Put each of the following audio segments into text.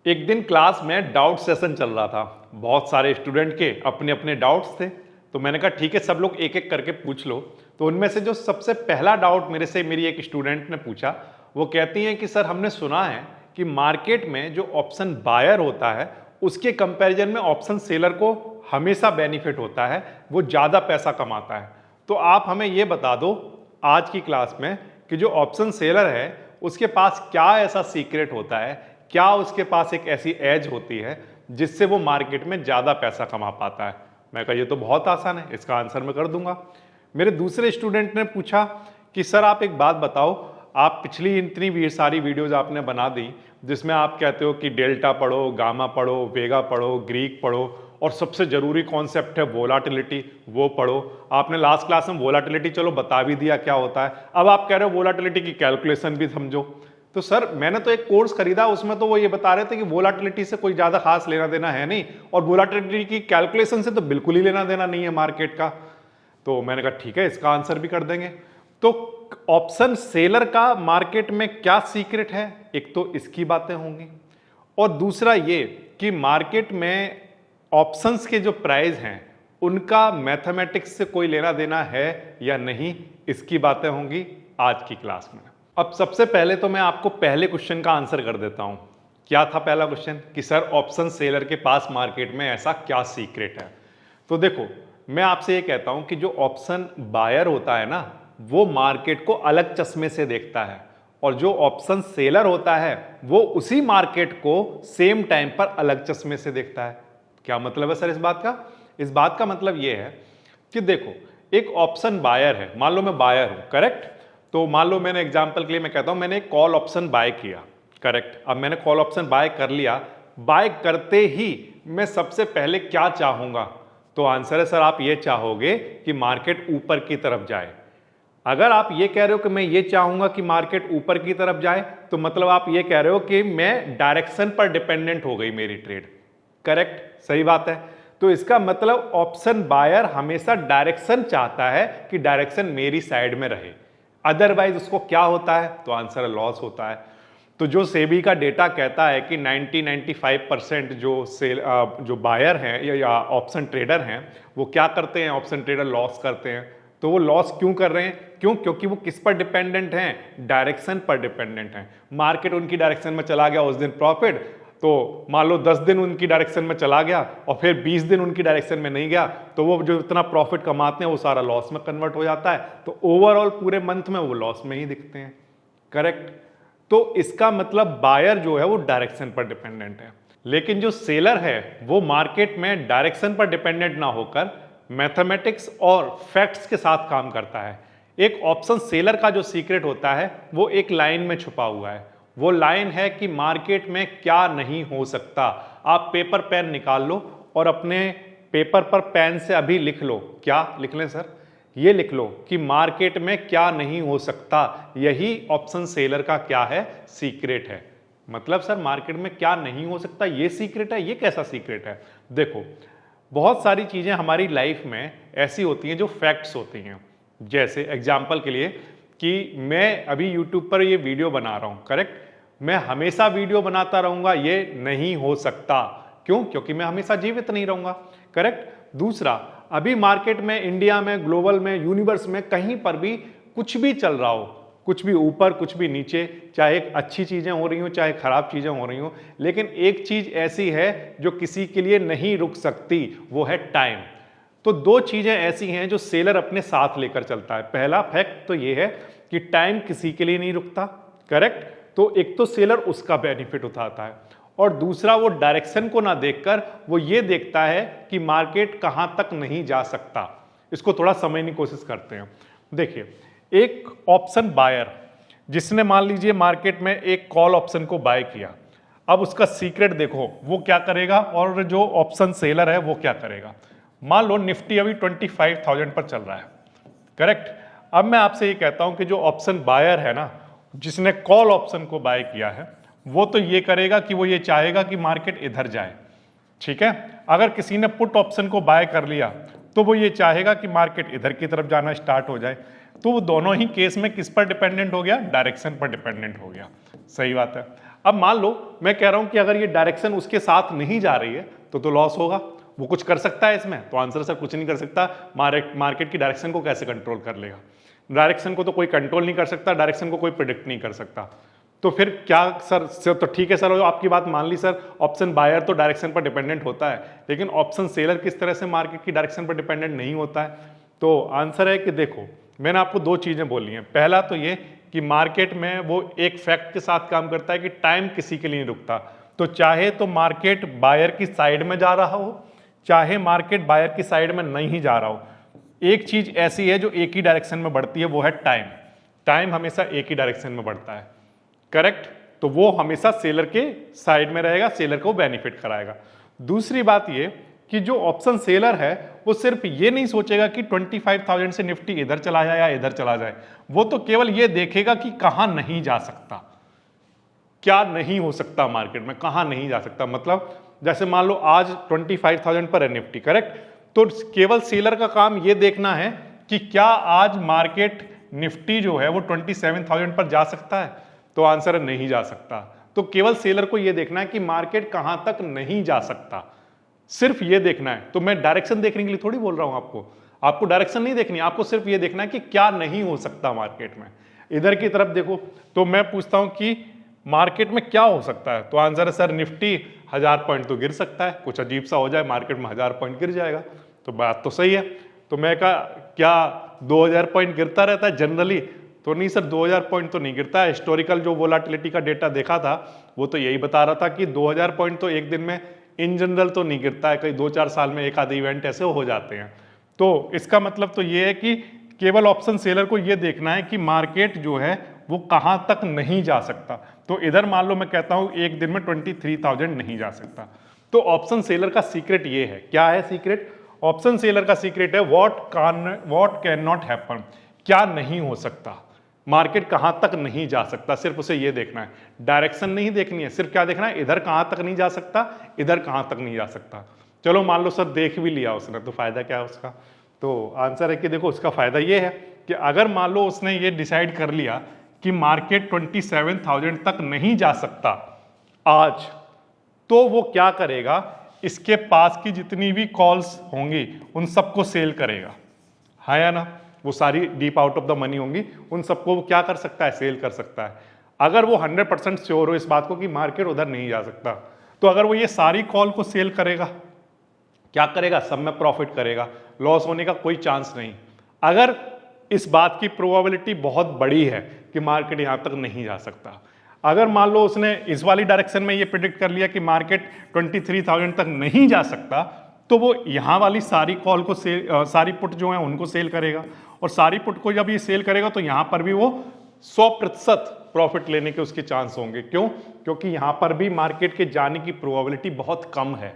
एक दिन क्लास में डाउट सेशन चल रहा था। बहुत सारे स्टूडेंट के अपने अपने डाउट्स थे। तो मैंने कहा ठीक है, सब लोग एक एक करके पूछ लो। तो उनमें से जो सबसे पहला डाउट मेरे से मेरी एक स्टूडेंट ने पूछा, वो कहती हैं कि सर हमने सुना है कि मार्केट में जो ऑप्शन बायर होता है उसके कंपैरिजन में ऑप्शन सेलर को हमेशा बेनिफिट होता है, वो ज़्यादा पैसा कमाता है। तो आप हमें ये बता दो आज की क्लास में कि जो ऑप्शन सेलर है उसके पास क्या ऐसा सीक्रेट होता है, क्या उसके पास एक ऐसी एज होती है जिससे वो मार्केट में ज़्यादा पैसा कमा पाता है। मैं कहा ये तो बहुत आसान है, इसका आंसर मैं कर दूंगा। मेरे दूसरे स्टूडेंट ने पूछा कि सर आप एक बात बताओ, आप पिछली इतनी सारी वीडियोस आपने बना दी जिसमें आप कहते हो कि डेल्टा पढ़ो, गामा पढ़ो, वेगा पढ़ो, ग्रीक पढ़ो और सबसे जरूरी कॉन्सेप्ट है वोलाटिलिटी, वो पढ़ो। आपने लास्ट क्लास में वोलाटिलिटी चलो बता भी दिया क्या होता है, अब आप कह रहे हो वोलाटिलिटी की कैलकुलेशन भी समझो। तो सर मैंने तो एक कोर्स खरीदा, उसमें तो वो ये बता रहे थे कि वोलाटिलिटी से कोई ज्यादा खास लेना देना है नहीं और वोलाटिलिटी की कैलकुलेशन से तो बिल्कुल ही लेना देना नहीं है मार्केट का। तो मैंने कहा ठीक है, इसका आंसर भी कर देंगे। तो ऑप्शन सेलर का मार्केट में क्या सीक्रेट है, एक तो इसकी बातें होंगी और दूसरा ये कि मार्केट में ऑप्शंस के जो प्राइस हैं उनका मैथमेटिक्स से कोई लेना देना है या नहीं, इसकी बातें होंगी आज की क्लास में। अब सबसे पहले तो मैं आपको पहले क्वेश्चन का आंसर कर देता हूं। क्या था पहला क्वेश्चन कि सर ऑप्शन सेलर के पास मार्केट में ऐसा क्या सीक्रेट है। तो देखो, मैं आपसे ये कहता हूं कि जो ऑप्शन बायर होता है ना, वो मार्केट को अलग चश्मे से देखता है और जो ऑप्शन सेलर होता है वो उसी मार्केट को सेम टाइम पर अलग चश्मे से देखता है। क्या मतलब है सर इस बात का? इस बात का मतलब ये है कि देखो, एक ऑप्शन बायर है, मान लो मैं बायर हूं, करेक्ट। तो मान लो मैंने एग्जांपल के लिए मैं कहता हूं मैंने एक कॉल ऑप्शन बाय किया, करेक्ट। अब मैंने कॉल ऑप्शन बाय कर लिया, बाय करते ही मैं सबसे पहले क्या चाहूंगा? तो आंसर है सर आप ये चाहोगे कि मार्केट ऊपर की तरफ जाए। अगर आप ये कह रहे हो कि मैं ये चाहूंगा कि मार्केट ऊपर की तरफ जाए, तो मतलब आप ये कह रहे हो कि मैं डायरेक्शन पर डिपेंडेंट हो गई मेरी ट्रेड, करेक्ट, सही बात है। तो इसका मतलब ऑप्शन बायर हमेशा डायरेक्शन चाहता है कि डायरेक्शन मेरी साइड में रहे, अदरवाइज उसको क्या होता है? तो आंसर लॉस होता है। तो जो सेबी का डेटा कहता है कि 90-95% जो बायर हैं या ऑप्शन ट्रेडर हैं वो क्या करते हैं, ऑप्शन ट्रेडर लॉस करते हैं। तो वो लॉस क्यों कर रहे हैं? क्योंकि वो किस पर डिपेंडेंट हैं? डायरेक्शन पर डिपेंडेंट हैं। मार्केट उनकी डायरेक्शन में चला गया उस दिन प्रॉफिट, तो मान लो 10 दिन उनकी डायरेक्शन में चला गया और फिर 20 दिन उनकी डायरेक्शन में नहीं गया, तो वो जो इतना प्रॉफिट कमाते हैं वो सारा लॉस में कन्वर्ट हो जाता है। तो ओवरऑल पूरे मंथ में वो लॉस में ही दिखते हैं, करेक्ट। तो इसका मतलब बायर जो है वो डायरेक्शन पर डिपेंडेंट है, लेकिन जो सेलर है वो मार्केट में डायरेक्शन पर डिपेंडेंट ना होकर मैथमेटिक्स और फैक्ट्स के साथ काम करता है। एक ऑप्शन सेलर का जो सीक्रेट होता है वो एक लाइन में छुपा हुआ है। वो लाइन है कि मार्केट में क्या नहीं हो सकता। आप पेपर पेन निकाल लो और अपने पेपर पर पेन से अभी लिख लो। क्या लिख लें सर? ये लिख लो कि मार्केट में क्या नहीं हो सकता। यही ऑप्शन सेलर का क्या है? सीक्रेट है। मतलब सर मार्केट में क्या नहीं हो सकता ये सीक्रेट है? ये कैसा सीक्रेट है? देखो, बहुत सारी चीजें हमारी लाइफ में ऐसी होती हैं जो फैक्ट्स होती हैं। जैसे एग्जाम्पल के लिए कि मैं अभी यूट्यूब पर ये वीडियो बना रहा हूं, करेक्ट। मैं हमेशा वीडियो बनाता रहूंगा ये नहीं हो सकता। क्यों? क्योंकि मैं हमेशा जीवित नहीं रहूंगा, करेक्ट। दूसरा, अभी मार्केट में, इंडिया में, ग्लोबल में, यूनिवर्स में कहीं पर भी कुछ भी चल रहा हो, कुछ भी ऊपर कुछ भी नीचे, चाहे अच्छी चीजें हो रही हो चाहे खराब चीजें हो रही हो, लेकिन एक चीज ऐसी है जो किसी के लिए नहीं रुक सकती, वो है टाइम। तो दो चीजें ऐसी हैं जो सेलर अपने साथ लेकर चलता है। पहला फैक्ट तो ये है कि टाइम किसी के लिए नहीं रुकता, करेक्ट। तो एक तो सेलर उसका बेनिफिट उठाता है और दूसरा वो डायरेक्शन को ना देखकर वो ये देखता है कि मार्केट कहां तक नहीं जा सकता। इसको थोड़ा समझने की कोशिश करते हैं। देखिए, एक ऑप्शन बायर जिसने मान लीजिए मार्केट में एक कॉल ऑप्शन को बाय किया, अब उसका सीक्रेट देखो वो क्या करेगा और जो ऑप्शन सेलर है वो क्या करेगा। मान लो निफ्टी अभी 25,000 पर चल रहा है, करेक्ट। अब मैं आपसे ये कहता हूं कि जो ऑप्शन बायर है ना, जिसने कॉल ऑप्शन को बाय किया है, वो तो ये करेगा कि वो ये चाहेगा कि मार्केट इधर जाए, ठीक है। अगर किसी ने पुट ऑप्शन को बाय कर लिया तो वो ये चाहेगा कि मार्केट इधर की तरफ जाना स्टार्ट हो जाए। तो वो दोनों ही केस में किस पर डिपेंडेंट हो गया? डायरेक्शन पर डिपेंडेंट हो गया, सही बात है। अब मान लो मैं कह रहा हूं कि अगर ये डायरेक्शन उसके साथ नहीं जा रही है तो लॉस होगा। वो कुछ कर सकता है इसमें? तो आंसर सर कुछ नहीं कर सकता। मार्केट की डायरेक्शन को कैसे कंट्रोल कर लेगा? डायरेक्शन को तो कोई कंट्रोल नहीं कर सकता, डायरेक्शन को कोई प्रिडिक्ट नहीं कर सकता। तो फिर क्या सर तो ठीक है सर, आपकी बात मान ली सर, ऑप्शन बायर तो डायरेक्शन पर डिपेंडेंट होता है, लेकिन ऑप्शन सेलर किस तरह से मार्केट की डायरेक्शन पर डिपेंडेंट नहीं होता है? तो आंसर है कि देखो, मैंने आपको दो चीजें बोली हैं। पहला तो ये कि मार्केट में वो एक फैक्ट के साथ काम करता है कि टाइम किसी के लिए नहीं रुकता। तो चाहे तो मार्केट बायर की साइड में जा रहा हो, चाहे मार्केट बायर की साइड में नहीं जा रहा हो, एक चीज ऐसी है जो एक ही डायरेक्शन में बढ़ती है, वो है टाइम। टाइम हमेशा एक ही डायरेक्शन में बढ़ता है, करेक्ट? तो वो हमेशा सेलर के साइड में रहेगा, सेलर को बेनिफिट कराएगा। दूसरी बात ये कि जो ऑप्शन सेलर है वो सिर्फ ये नहीं सोचेगा कि 25,000 से निफ्टी इधर चला जाए या इधर चला जाए, वो तो केवल ये देखेगा कि कहां नहीं जा सकता, क्या नहीं हो सकता मार्केट में, कहां नहीं जा सकता। मतलब जैसे मान लो आज 25,000 पर है निफ्टी, करेक्ट? तो केवल सेलर का काम ये देखना है कि क्या आज मार्केट निफ्टी जो है वो 27,000 पर जा सकता है? तो आंसर है नहीं जा सकता। तो केवल सेलर को ये देखना है कि मार्केट कहां तक नहीं जा सकता, सिर्फ ये देखना है। तो मैं डायरेक्शन देखने के लिए थोड़ी बोल रहा हूं आपको डायरेक्शन नहीं देखनी, आपको सिर्फ ये देखना है कि क्या नहीं हो सकता मार्केट में। इधर की तरफ देखो, तो मैं पूछता हूं कि मार्केट में क्या हो सकता है? तो आंसर है सर निफ्टी 1000 पॉइंट तो गिर सकता है, कुछ अजीब सा हो जाए मार्केट में 1000 पॉइंट गिर जाएगा। तो बात तो सही है। तो मैं कहा क्या 2000 पॉइंट गिरता रहता है जनरली? तो नहीं सर, 2000 पॉइंट तो नहीं गिरता है। हिस्टोरिकल जो वोलाटिलिटी का डेटा देखा था वो तो यही बता रहा था कि 2000 पॉइंट तो एक दिन में इन जनरल तो नहीं गिरता है, कई 2-4 साल में एक आधे इवेंट ऐसे हो जाते हैं। तो इसका मतलब तो ये है कि केवल ऑप्शन सेलर को ये देखना है कि मार्केट जो है वो कहां तक नहीं जा सकता। तो इधर मान लो मैं कहता हूं एक दिन में 23,000 नहीं जा सकता। तो ऑप्शन सेलर का सीक्रेट ये है। क्या है सीक्रेट? ऑप्शन सेलर का सीक्रेट है व्हाट कैन नॉट हैपन, क्या नहीं हो सकता, मार्केट कहां तक नहीं जा सकता, सिर्फ उसे ये देखना है। डायरेक्शन नहीं देखनी है, सिर्फ क्या देखना है, इधर कहां तक नहीं जा सकता, इधर कहां तक नहीं जा सकता। चलो मान लो सर देख भी लिया उसने, तो फायदा क्या है उसका? तो आंसर है कि देखो उसका फायदा ये है कि अगर मान लो उसने ये डिसाइड कर लिया कि मार्केट 27,000 तक नहीं जा सकता आज, तो वो क्या करेगा, इसके पास की जितनी भी कॉल्स होंगी उन सबको सेल करेगा, है या ना? वो सारी deep out of the money होंगी, उन सबको वो क्या कर सकता है, सेल कर सकता है। अगर वो 100% श्योर हो इस बात को कि मार्केट उधर नहीं जा सकता, तो अगर वो ये सारी कॉल को सेल करेगा, क्या करेगा, सब में प्रॉफिट करेगा, लॉस होने का कोई चांस नहीं। अगर इस बात की प्रोबेबिलिटी बहुत बड़ी है कि मार्केट यहां तक नहीं जा सकता, अगर मान लो उसने इस वाली डायरेक्शन में ये प्रिडिक्ट कर लिया कि मार्केट 23,000 तक नहीं जा सकता, तो वो यहां वाली सारी कॉल को सारी पुट जो है उनको सेल करेगा, और सारी पुट को जब ये सेल करेगा तो यहां पर भी वो 100% प्रॉफिट लेने के उसके चांस होंगे। क्यों? क्योंकि यहां पर भी मार्केट के जाने की प्रोबेबिलिटी बहुत कम है,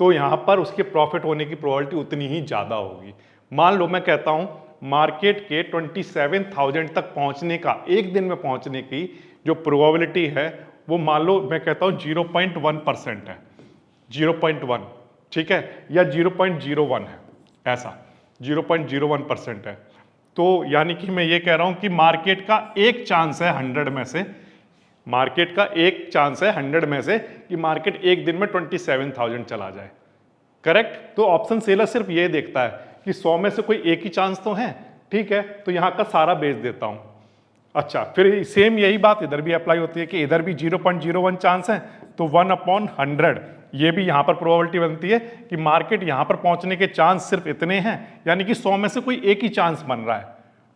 तो यहां पर उसके प्रॉफिट होने की प्रोबेबिलिटी उतनी ही ज्यादा होगी। मान लो मैं कहता हूं मार्केट के 27,000 तक पहुंचने का, एक दिन में पहुंचने की जो प्रोबेबिलिटी है वो मान लो मैं कहता हूं 0.1% है, 0.1, ठीक है, या 0.01 है, ऐसा 0.01% है। तो यानी कि मैं ये कह रहा हूं कि मार्केट का एक चांस है 100 में से, मार्केट का एक चांस है 100 में से कि मार्केट एक दिन में 27,000 चला जाए, करेक्ट? तो ऑप्शन सेलर सिर्फ ये देखता है कि 100 में से कोई एक ही चांस तो है, ठीक है, तो यहां का सारा बेच देता हूं। अच्छा, फिर सेम यही बात इधर भी अप्लाई होती है कि इधर भी 0.01 चांस है, तो 1/100 ये भी यहां पर प्रोबेबिलिटी बनती है कि मार्केट यहां पर पहुंचने के चांस सिर्फ इतने हैं, यानी कि 100 में से कोई एक ही चांस बन रहा है।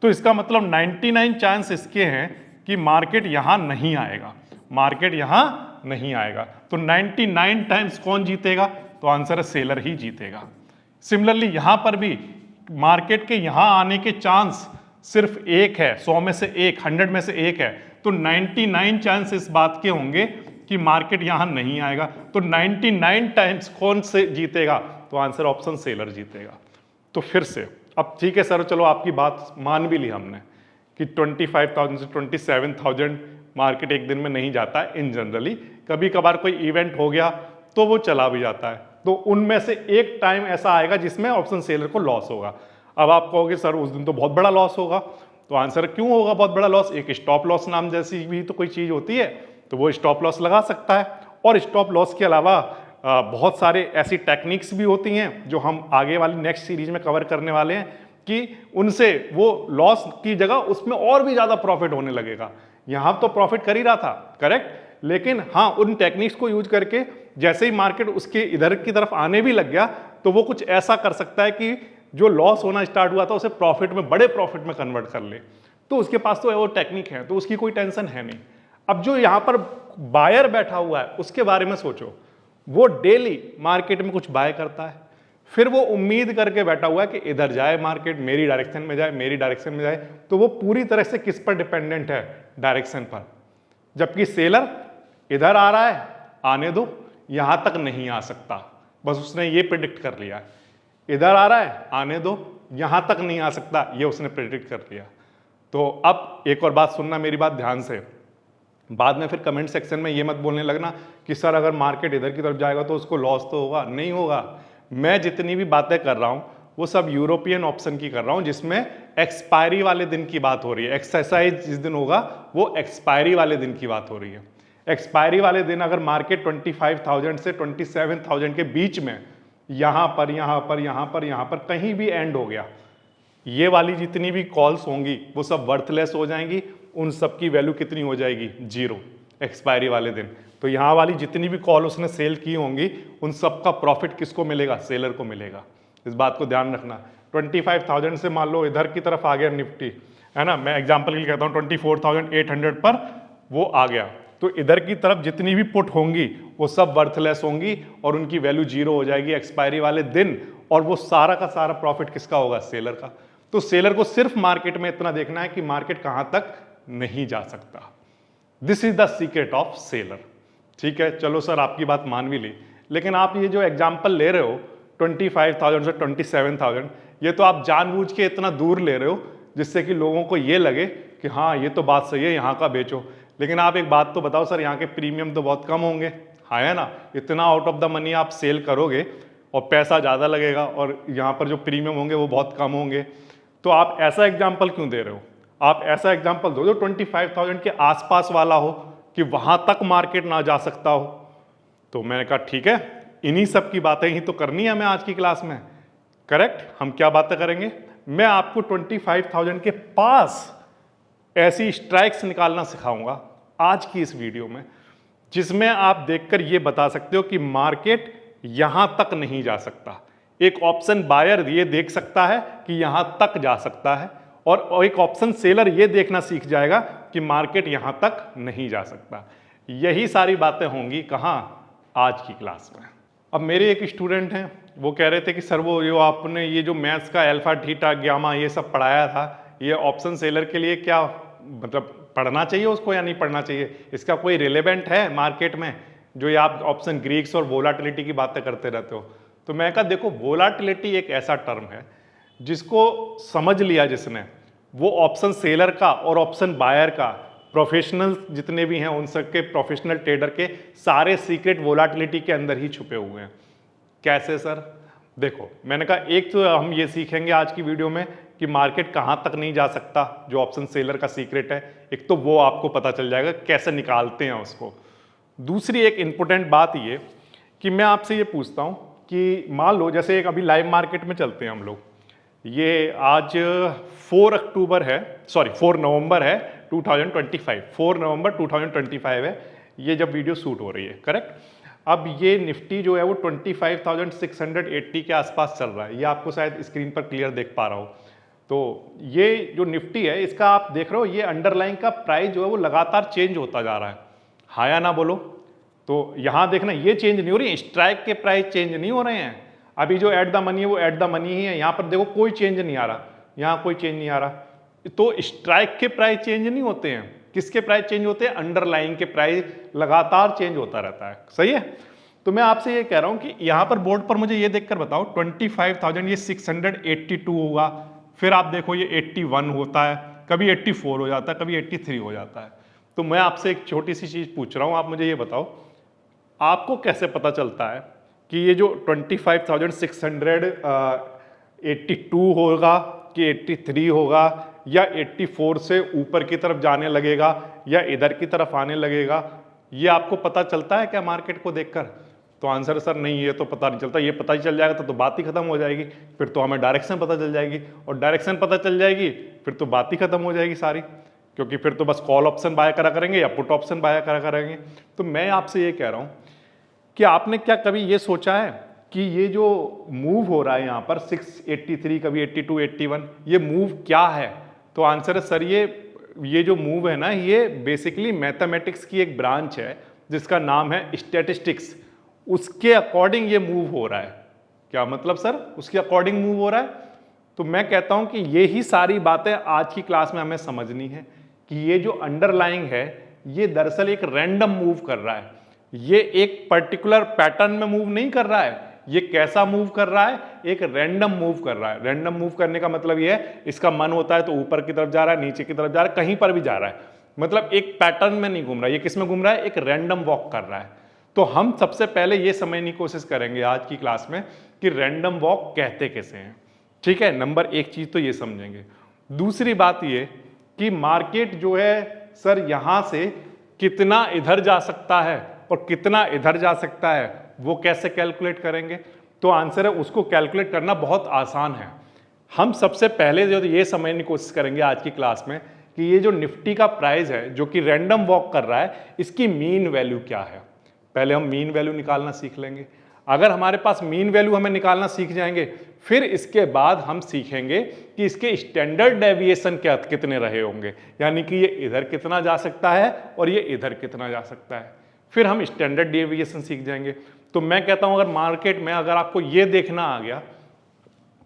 तो इसका मतलब 99 चांस इसके हैं कि मार्केट यहां नहीं आएगा, मार्केट यहां नहीं आएगा। तो 99 टाइम्स कौन जीतेगा? तो आंसर है सेलर ही जीतेगा। सिमिलरली यहां पर भी मार्केट के यहां आने के चांस सिर्फ एक है, 100 में से एक, 100 में से एक है, तो 99 चांस इस बात के होंगे कि मार्केट यहां नहीं आएगा। तो 99 टाइम्स कौन से जीतेगा? तो आंसर ऑप्शन सेलर जीतेगा। तो फिर से अब ठीक है सर, चलो आपकी बात मान भी ली हमने कि 25,000 से 27,000 मार्केट एक दिन में नहीं जाता है इन जनरली, कभी कभार कोई इवेंट हो गया तो वो चला भी जाता है। तो उनमें से एक टाइम ऐसा आएगा जिसमें ऑप्शन सेलर को लॉस होगा। अब आप कहोगे सर उस दिन तो बहुत बड़ा लॉस होगा, तो आंसर क्यों होगा बहुत बड़ा लॉस? एक स्टॉप लॉस नाम जैसी भी तो कोई चीज होती है, तो वो स्टॉप लॉस लगा सकता है। और स्टॉप लॉस के अलावा बहुत सारे ऐसी टेक्निक्स भी होती हैं जो हम आगे वाली नेक्स्ट सीरीज में कवर करने वाले हैं कि उनसे वो लॉस की जगह उसमें और भी ज़्यादा प्रॉफिट होने लगेगा। यहाँ तो प्रॉफिट कर ही रहा था, करेक्ट, लेकिन हाँ उन टेक्निक्स को यूज करके जैसे ही मार्केट उसके इधर की तरफ आने भी लग गया तो वो कुछ ऐसा कर सकता है कि जो लॉस होना स्टार्ट हुआ था उसे प्रॉफिट में, बड़े प्रॉफिट में कन्वर्ट कर ले। तो उसके पास तो वो टेक्निक है, तो उसकी कोई टेंशन है नहीं। अब जो यहाँ पर बायर बैठा हुआ है उसके बारे में सोचो, वो डेली मार्केट में कुछ बाय करता है, फिर वो उम्मीद करके बैठा हुआ है कि इधर जाए मार्केट, मेरी डायरेक्शन में जाए, मेरी डायरेक्शन में जाए। तो वो पूरी तरह से किस पर डिपेंडेंट है? डायरेक्शन पर। जबकि सेलर इधर आ रहा है, आने दो, यहां तक नहीं आ सकता, बस उसने ये प्रिडिक्ट कर लिया। इधर आ रहा है, आने दो, यहां तक नहीं आ सकता, ये उसने प्रिडिक्ट कर लिया। तो अब एक और बात सुनना मेरी बात ध्यान से, बाद में फिर कमेंट सेक्शन में ये मत बोलने लगना कि सर अगर मार्केट इधर की तरफ जाएगा तो उसको लॉस तो होगा। नहीं होगा। मैं जितनी भी बातें कर रहा हूं वो सब यूरोपियन ऑप्शन की कर रहा हूं, जिसमें एक्सपायरी वाले दिन की बात हो रही है। एक्सरसाइज जिस दिन होगा वो एक्सपायरी वाले दिन की बात हो रही है। एक्सपायरी वाले दिन अगर मार्केट 25,000 से 27,000 के बीच में यहां पर यहां पर यहां पर यहां पर कहीं भी एंड हो गया, ये वाली जितनी भी कॉल्स होंगी वो सब वर्थलेस हो जाएंगी। उन सब की वैल्यू कितनी हो जाएगी? 0 एक्सपायरी वाले दिन। तो यहाँ वाली जितनी भी कॉल उसने सेल की होंगी उन सब का प्रॉफिट किसको मिलेगा? सेलर को मिलेगा। इस बात को ध्यान रखना। 25,000 से मान लो इधर की तरफ आ गया निफ्टी, है ना, मैं एग्जांपल के लिए कहता हूँ 24,800 पर वो आ गया, तो इधर की तरफ जितनी भी पुट होंगी वो सब वर्थलेस होंगी और उनकी वैल्यू 0 हो जाएगी एक्सपायरी वाले दिन। और वो सारा का सारा प्रॉफिट किसका होगा? सेलर का। तो सेलर को सिर्फ मार्केट में इतना देखना है कि मार्केट कहां तक नहीं जा सकता। This is the secret of seller. ठीक है, चलो सर आपकी बात मान भी ली, लेकिन आप ये जो एग्जाम्पल ले रहे हो 25,000 से 27,000, ये तो आप जानबूझ के इतना दूर ले रहे हो जिससे कि लोगों को ये लगे कि हाँ ये तो बात सही है, यहाँ का बेचो। लेकिन आप एक बात तो बताओ सर, यहाँ के प्रीमियम तो बहुत कम होंगे, हाँ है ना? इतना आउट ऑफ द मनी आप सेल करोगे और पैसा ज़्यादा लगेगा और यहाँ पर जो प्रीमियम होंगे वो बहुत कम होंगे। तो आप ऐसा एग्जाम्पल क्यों दे रहे हो? आप ऐसा एग्जाम्पल दो जो 25,000 के आसपास वाला हो कि वहां तक मार्केट ना जा सकता हो। तो मैंने कहा ठीक है, इन्हीं सब की बातें ही तो करनी है मैं आज की क्लास में। करेक्ट, हम क्या बातें करेंगे? मैं आपको 25,000 के पास ऐसी स्ट्राइक्स निकालना सिखाऊंगा आज की इस वीडियो में, जिसमें आप देखकर यह बता सकते हो कि मार्केट यहां तक नहीं जा सकता। एक ऑप्शन बायर ये देख सकता है कि यहां तक जा सकता है, और एक ऑप्शन सेलर ये देखना सीख जाएगा कि मार्केट यहां तक नहीं जा सकता। यही सारी बातें होंगी कहां? आज की क्लास में। अब मेरे एक स्टूडेंट हैं, वो कह रहे थे कि सर वो जो आपने ये जो मैथ्स का अल्फा थीटा गामा ये सब पढ़ाया था, ये ऑप्शन सेलर के लिए क्या मतलब पढ़ना चाहिए उसको या नहीं पढ़ना चाहिए? इसका कोई रिलेवेंट है मार्केट में? जो ये आप ऑप्शन ग्रीक्स और वोलाटिलिटी की बातें करते रहते हो। तो मैं कहा देखो, वोलाटिलिटी एक ऐसा टर्म है जिसको समझ लिया जिसने, वो ऑप्शन सेलर का और ऑप्शन बायर का, प्रोफेशनल जितने भी हैं उन सबके, प्रोफेशनल ट्रेडर के सारे सीक्रेट वोलाटिलिटी के अंदर ही छुपे हुए हैं। कैसे सर? देखो, मैंने कहा एक तो हम ये सीखेंगे आज की वीडियो में कि मार्केट कहां तक नहीं जा सकता, जो ऑप्शन सेलर का सीक्रेट है, एक तो वो आपको पता चल जाएगा कैसे निकालते हैं उसको। दूसरी एक इंपॉर्टेंट बात ये कि मैं आपसे ये पूछता हूं कि मान लो जैसे एक अभी लाइव मार्केट में चलते हैं हम लोग, ये आज 4 नवंबर है 2025, 4 नवंबर 2025 है ये जब वीडियो शूट हो रही है, करेक्ट? अब ये निफ्टी जो है वो 25,680 के आसपास चल रहा है, ये आपको शायद स्क्रीन पर क्लियर देख पा रहा हो। तो ये जो निफ्टी है इसका आप देख रहे हो, ये अंडरलाइन का प्राइस जो है वो लगातार चेंज होता जा रहा है, हाँ या ना बोलो? तो यहां देखना, ये चेंज नहीं हो रही, स्ट्राइक के प्राइस चेंज नहीं हो रहे हैं। अभी जो एट द मनी है वो एट द मनी ही है, यहां पर देखो कोई चेंज नहीं आ रहा, यहां कोई चेंज नहीं आ रहा। तो स्ट्राइक के प्राइस चेंज नहीं होते हैं, किसके प्राइस चेंज होते हैं? अंडरलाइन के प्राइस लगातार चेंज होता रहता है, सही है? तो मैं आपसे ये कह रहा हूं कि यहां पर बोर्ड पर मुझे ये देखकर बताओ 25,000 ये 682 होगा, फिर आप देखो ये 81 होता है, कभी 84 हो जाता है, कभी 83 हो जाता है। तो मैं आपसे एक छोटी सी चीज पूछ रहा हूं, आप मुझे ये बताओ, आपको कैसे पता चलता है कि ये जो 25,682 होगा कि 83 होगा या 84 से ऊपर की तरफ जाने लगेगा या इधर की तरफ आने लगेगा? ये आपको पता चलता है क्या मार्केट को देखकर? तो आंसर सर नहीं, ये तो पता नहीं चलता। ये पता ही चल जाएगा तो बात ही खत्म हो जाएगी, फिर तो हमें डायरेक्शन पता चल जाएगी, और डायरेक्शन पता चल जाएगी फिर तो बात ही खत्म हो जाएगी सारी, क्योंकि फिर तो बस कॉल ऑप्शन बाय करा करेंगे या पुट ऑप्शन बाय करा करेंगे। तो मैं आपसे ये कह रहा हूं कि आपने क्या कभी ये सोचा है कि ये जो मूव हो रहा है यहाँ पर 683, कभी 82, 81, ये मूव क्या है? तो आंसर है सर ये जो मूव है ना, ये बेसिकली मैथमेटिक्स की एक ब्रांच है जिसका नाम है स्टैटिस्टिक्स, उसके अकॉर्डिंग ये मूव हो रहा है। क्या मतलब सर, उसके अकॉर्डिंग मूव हो रहा है? तो मैं कहता हूं कि ये ही सारी बातें आज की क्लास में हमें समझनी है कि ये जो अंडरलाइंग है ये दरअसल एक रैंडम मूव कर रहा है, ये एक पर्टिकुलर पैटर्न में मूव नहीं कर रहा है। ये कैसा मूव कर रहा है? एक रैंडम मूव कर रहा है। रैंडम मूव करने का मतलब ये है, इसका मन होता है तो ऊपर की तरफ जा रहा है, नीचे की तरफ जा रहा है, कहीं पर भी जा रहा है, मतलब एक पैटर्न में नहीं घूम रहा है। ये किस में घूम रहा है? एक रैंडम वॉक कर रहा है। तो हम सबसे पहले ये समझने की कोशिश करेंगे आज की क्लास में कि रैंडम वॉक कहते कैसे हैं। ठीक है, नंबर एक चीज तो ये समझेंगे। दूसरी बात ये कि मार्केट जो है सर यहां से कितना इधर जा सकता है और कितना इधर जा सकता है, वो कैसे कैलकुलेट करेंगे? तो आंसर है उसको कैलकुलेट करना बहुत आसान है। हम सबसे पहले जो ये समझने की कोशिश करेंगे आज की क्लास में कि ये जो निफ्टी का प्राइस है जो कि रैंडम वॉक कर रहा है, इसकी मीन वैल्यू क्या है। पहले हम मीन वैल्यू निकालना सीख लेंगे। अगर हमारे पास मीन वैल्यू हमें निकालना सीख जाएंगे, फिर इसके बाद हम सीखेंगे कि इसके स्टैंडर्ड डेविएशन क्या कितने रहे होंगे, यानी कि ये इधर कितना जा सकता है और ये इधर कितना जा सकता है, फिर हम स्टैंडर्ड डेविएशन सीख जाएंगे। तो मैं कहता हूं अगर मार्केट में अगर आपको ये देखना आ गया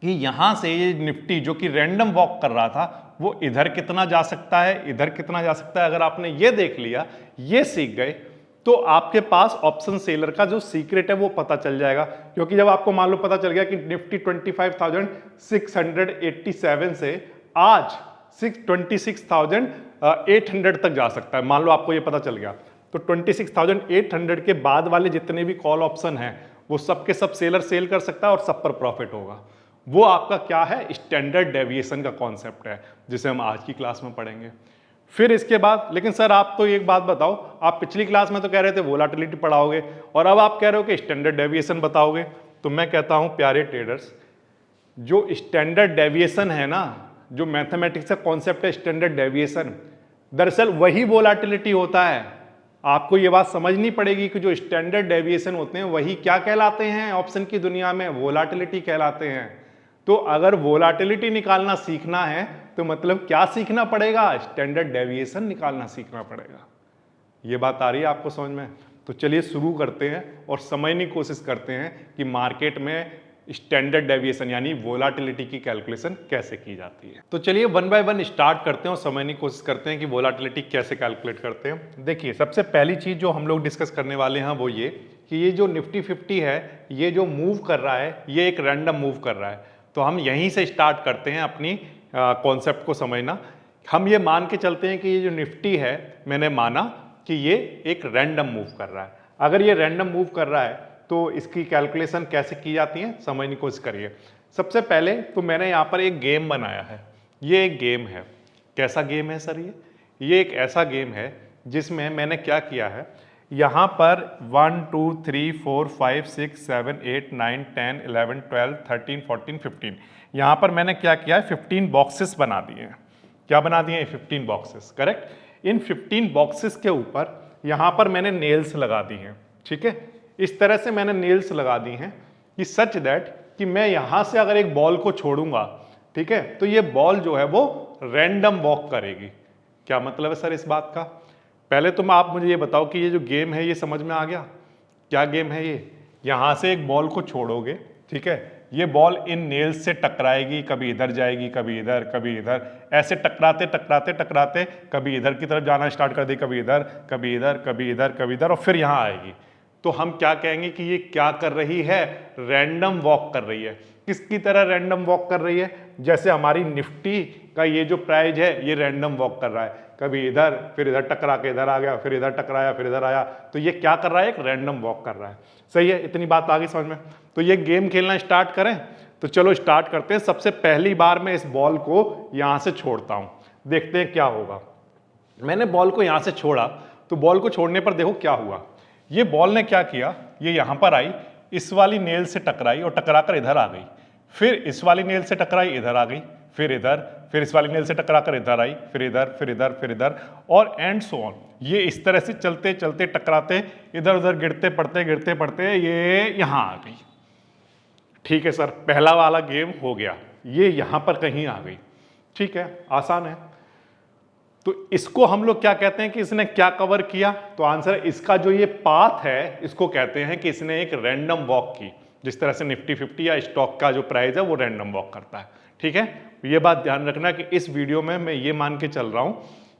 कि यहां से ये निफ्टी जो कि रैंडम वॉक कर रहा था वो इधर कितना जा सकता है, इधर कितना जा सकता है, अगर आपने ये देख लिया, ये सीख गए, तो आपके पास ऑप्शन सेलर का जो सीक्रेट है वो पता चल जाएगा। क्योंकि जब आपको मान लो पता चल गया कि निफ्टी 25,687 से आज 26,800 तक जा सकता है, मान लो आपको ये पता चल गया, तो 26,800 के बाद वाले जितने भी कॉल ऑप्शन हैं वो सब के सब सेलर सेल कर सकता है और सब पर प्रॉफिट होगा। वो आपका क्या है? स्टैंडर्ड डेविएशन का कॉन्सेप्ट है, जिसे हम आज की क्लास में पढ़ेंगे। फिर इसके बाद, लेकिन सर आप तो एक बात बताओ, आप पिछली क्लास में तो कह रहे थे वोलाटिलिटी पढ़ाओगे और अब आप कह रहे हो कि स्टैंडर्ड डेविएशन बताओगे। तो मैं कहता हूं प्यारे ट्रेडर्स, जो स्टैंडर्ड डेविएशन है ना, जो मैथमेटिक्स का कॉन्सेप्ट है स्टैंडर्ड डेविएशन, दरअसल वही वोलाटिलिटी होता है। आपको ये बात समझनी पड़ेगी कि जो स्टैंडर्ड डेविएशन होते हैं वही क्या कहलाते हैं ऑप्शन की दुनिया में? वोलाटिलिटी कहलाते हैं। तो अगर वोलाटिलिटी निकालना सीखना है तो मतलब क्या सीखना पड़ेगा? स्टैंडर्ड डेविएशन निकालना सीखना पड़ेगा। ये बात आ रही है आपको समझ में? तो चलिए शुरू करते हैं और समझने की कोशिश करते हैं कि मार्केट में स्टैंडर्ड डेविएशन यानी वोलाटिलिटी की कैलकुलेशन कैसे की जाती है। तो चलिए वन बाय वन स्टार्ट करते हैं और समझने की कोशिश करते हैं कि वोलाटिलिटी कैसे कैलकुलेट करते हैं। देखिए, सबसे पहली चीज जो हम लोग डिस्कस करने वाले हैं वो ये कि ये जो निफ्टी 50 है, ये जो मूव कर रहा है, ये एक रैंडम मूव कर रहा है। तो हम यहीं से स्टार्ट करते हैं अपनी कॉन्सेप्ट को समझना। हम ये मान के चलते हैं कि ये जो निफ्टी है, मैंने माना कि ये एक रैंडम मूव कर रहा है। अगर ये रैंडम मूव कर रहा है तो इसकी कैलकुलेशन कैसे की जाती है समझने की कोशिश करिए। सबसे पहले तो मैंने यहाँ पर एक गेम बनाया है। ये एक गेम है। कैसा गेम है सर? ये एक ऐसा गेम है जिसमें मैंने क्या किया है, यहाँ पर 1 2 3 4 5 6 7 8 9 10 11 12 13 14 15, यहाँ पर मैंने क्या किया है, 15 बॉक्सेस बना दिए हैं। क्या बना दिए हैं? 15 बॉक्सेस, करेक्ट। इन 15 बॉक्सेस के ऊपर यहाँ पर मैंने नेल्स लगा दी हैं। ठीक है, इस तरह से मैंने नेल्स लगा दी हैं कि सच दैट कि मैं यहाँ से अगर एक बॉल को छोड़ूंगा, ठीक है, तो ये बॉल जो है वो रैंडम वॉक करेगी। क्या मतलब है सर इस बात का? पहले तो आप मुझे ये बताओ कि ये जो गेम है ये समझ में आ गया? क्या गेम है ये? यहां से एक बॉल को छोड़ोगे, ठीक है, ये बॉल इन नेल्स से टकराएगी, कभी इधर जाएगी, कभी इधर, कभी इधर, ऐसे टकराते टकराते टकराते कभी इधर की तरफ जाना स्टार्ट कर देगी, कभी इधर, कभी इधर, कभी इधर, कभी इधर, और फिर यहां आएगी। तो हम क्या कहेंगे कि ये क्या कर रही है? रैंडम वॉक कर रही है। किसकी तरह रैंडम वॉक कर रही है? जैसे हमारी निफ्टी का ये जो प्राइस है ये रैंडम वॉक कर रहा है, कभी इधर, फिर इधर टकरा के इधर आ गया, फिर इधर टकराया, फिर इधर आया। तो ये क्या कर रहा है? एक रैंडम वॉक कर रहा है। सही है, इतनी बात आ गई समझ में? तो ये गेम खेलना स्टार्ट करें? तो चलो स्टार्ट करते हैं। सबसे पहली बार मैं इस बॉल को यहां से छोड़ता हूं, देखते हैं क्या होगा। मैंने बॉल को यहां से छोड़ा तो बॉल को छोड़ने पर देखो क्या हुआ, ये बॉल ने क्या किया, ये यहां पर आई, इस वाली नेल से टकराई और टकराकर इधर आ गई, फिर इस वाली नेल से टकराई इधर आ गई, फिर इधर, फिर इस वाली नेल से टकराकर इधर आई, फिर इधर, फिर इधर, फिर इधर, और एंड सो ऑन। ये इस तरह से चलते चलते टकराते इधर उधर गिरते पड़ते ये यहां आ गई। ठीक है सर, पहला वाला गेम हो गया, ये यहां पर कहीं आ गई। ठीक है, आसान है। तो इसको हम लोग क्या कहते हैं कि इसने क्या कवर किया, तो आंसर है इसका जो ये पाथ है इसको कहते हैं कि इसने एक रैंडम वॉक की। जिस तरह से निफ्टी 50 या स्टॉक का जो प्राइस है वो रैंडम वॉक करता है। ठीक है, ये बात ध्यान रखना कि इस वीडियो में मैं ये मान के चल रहा हूं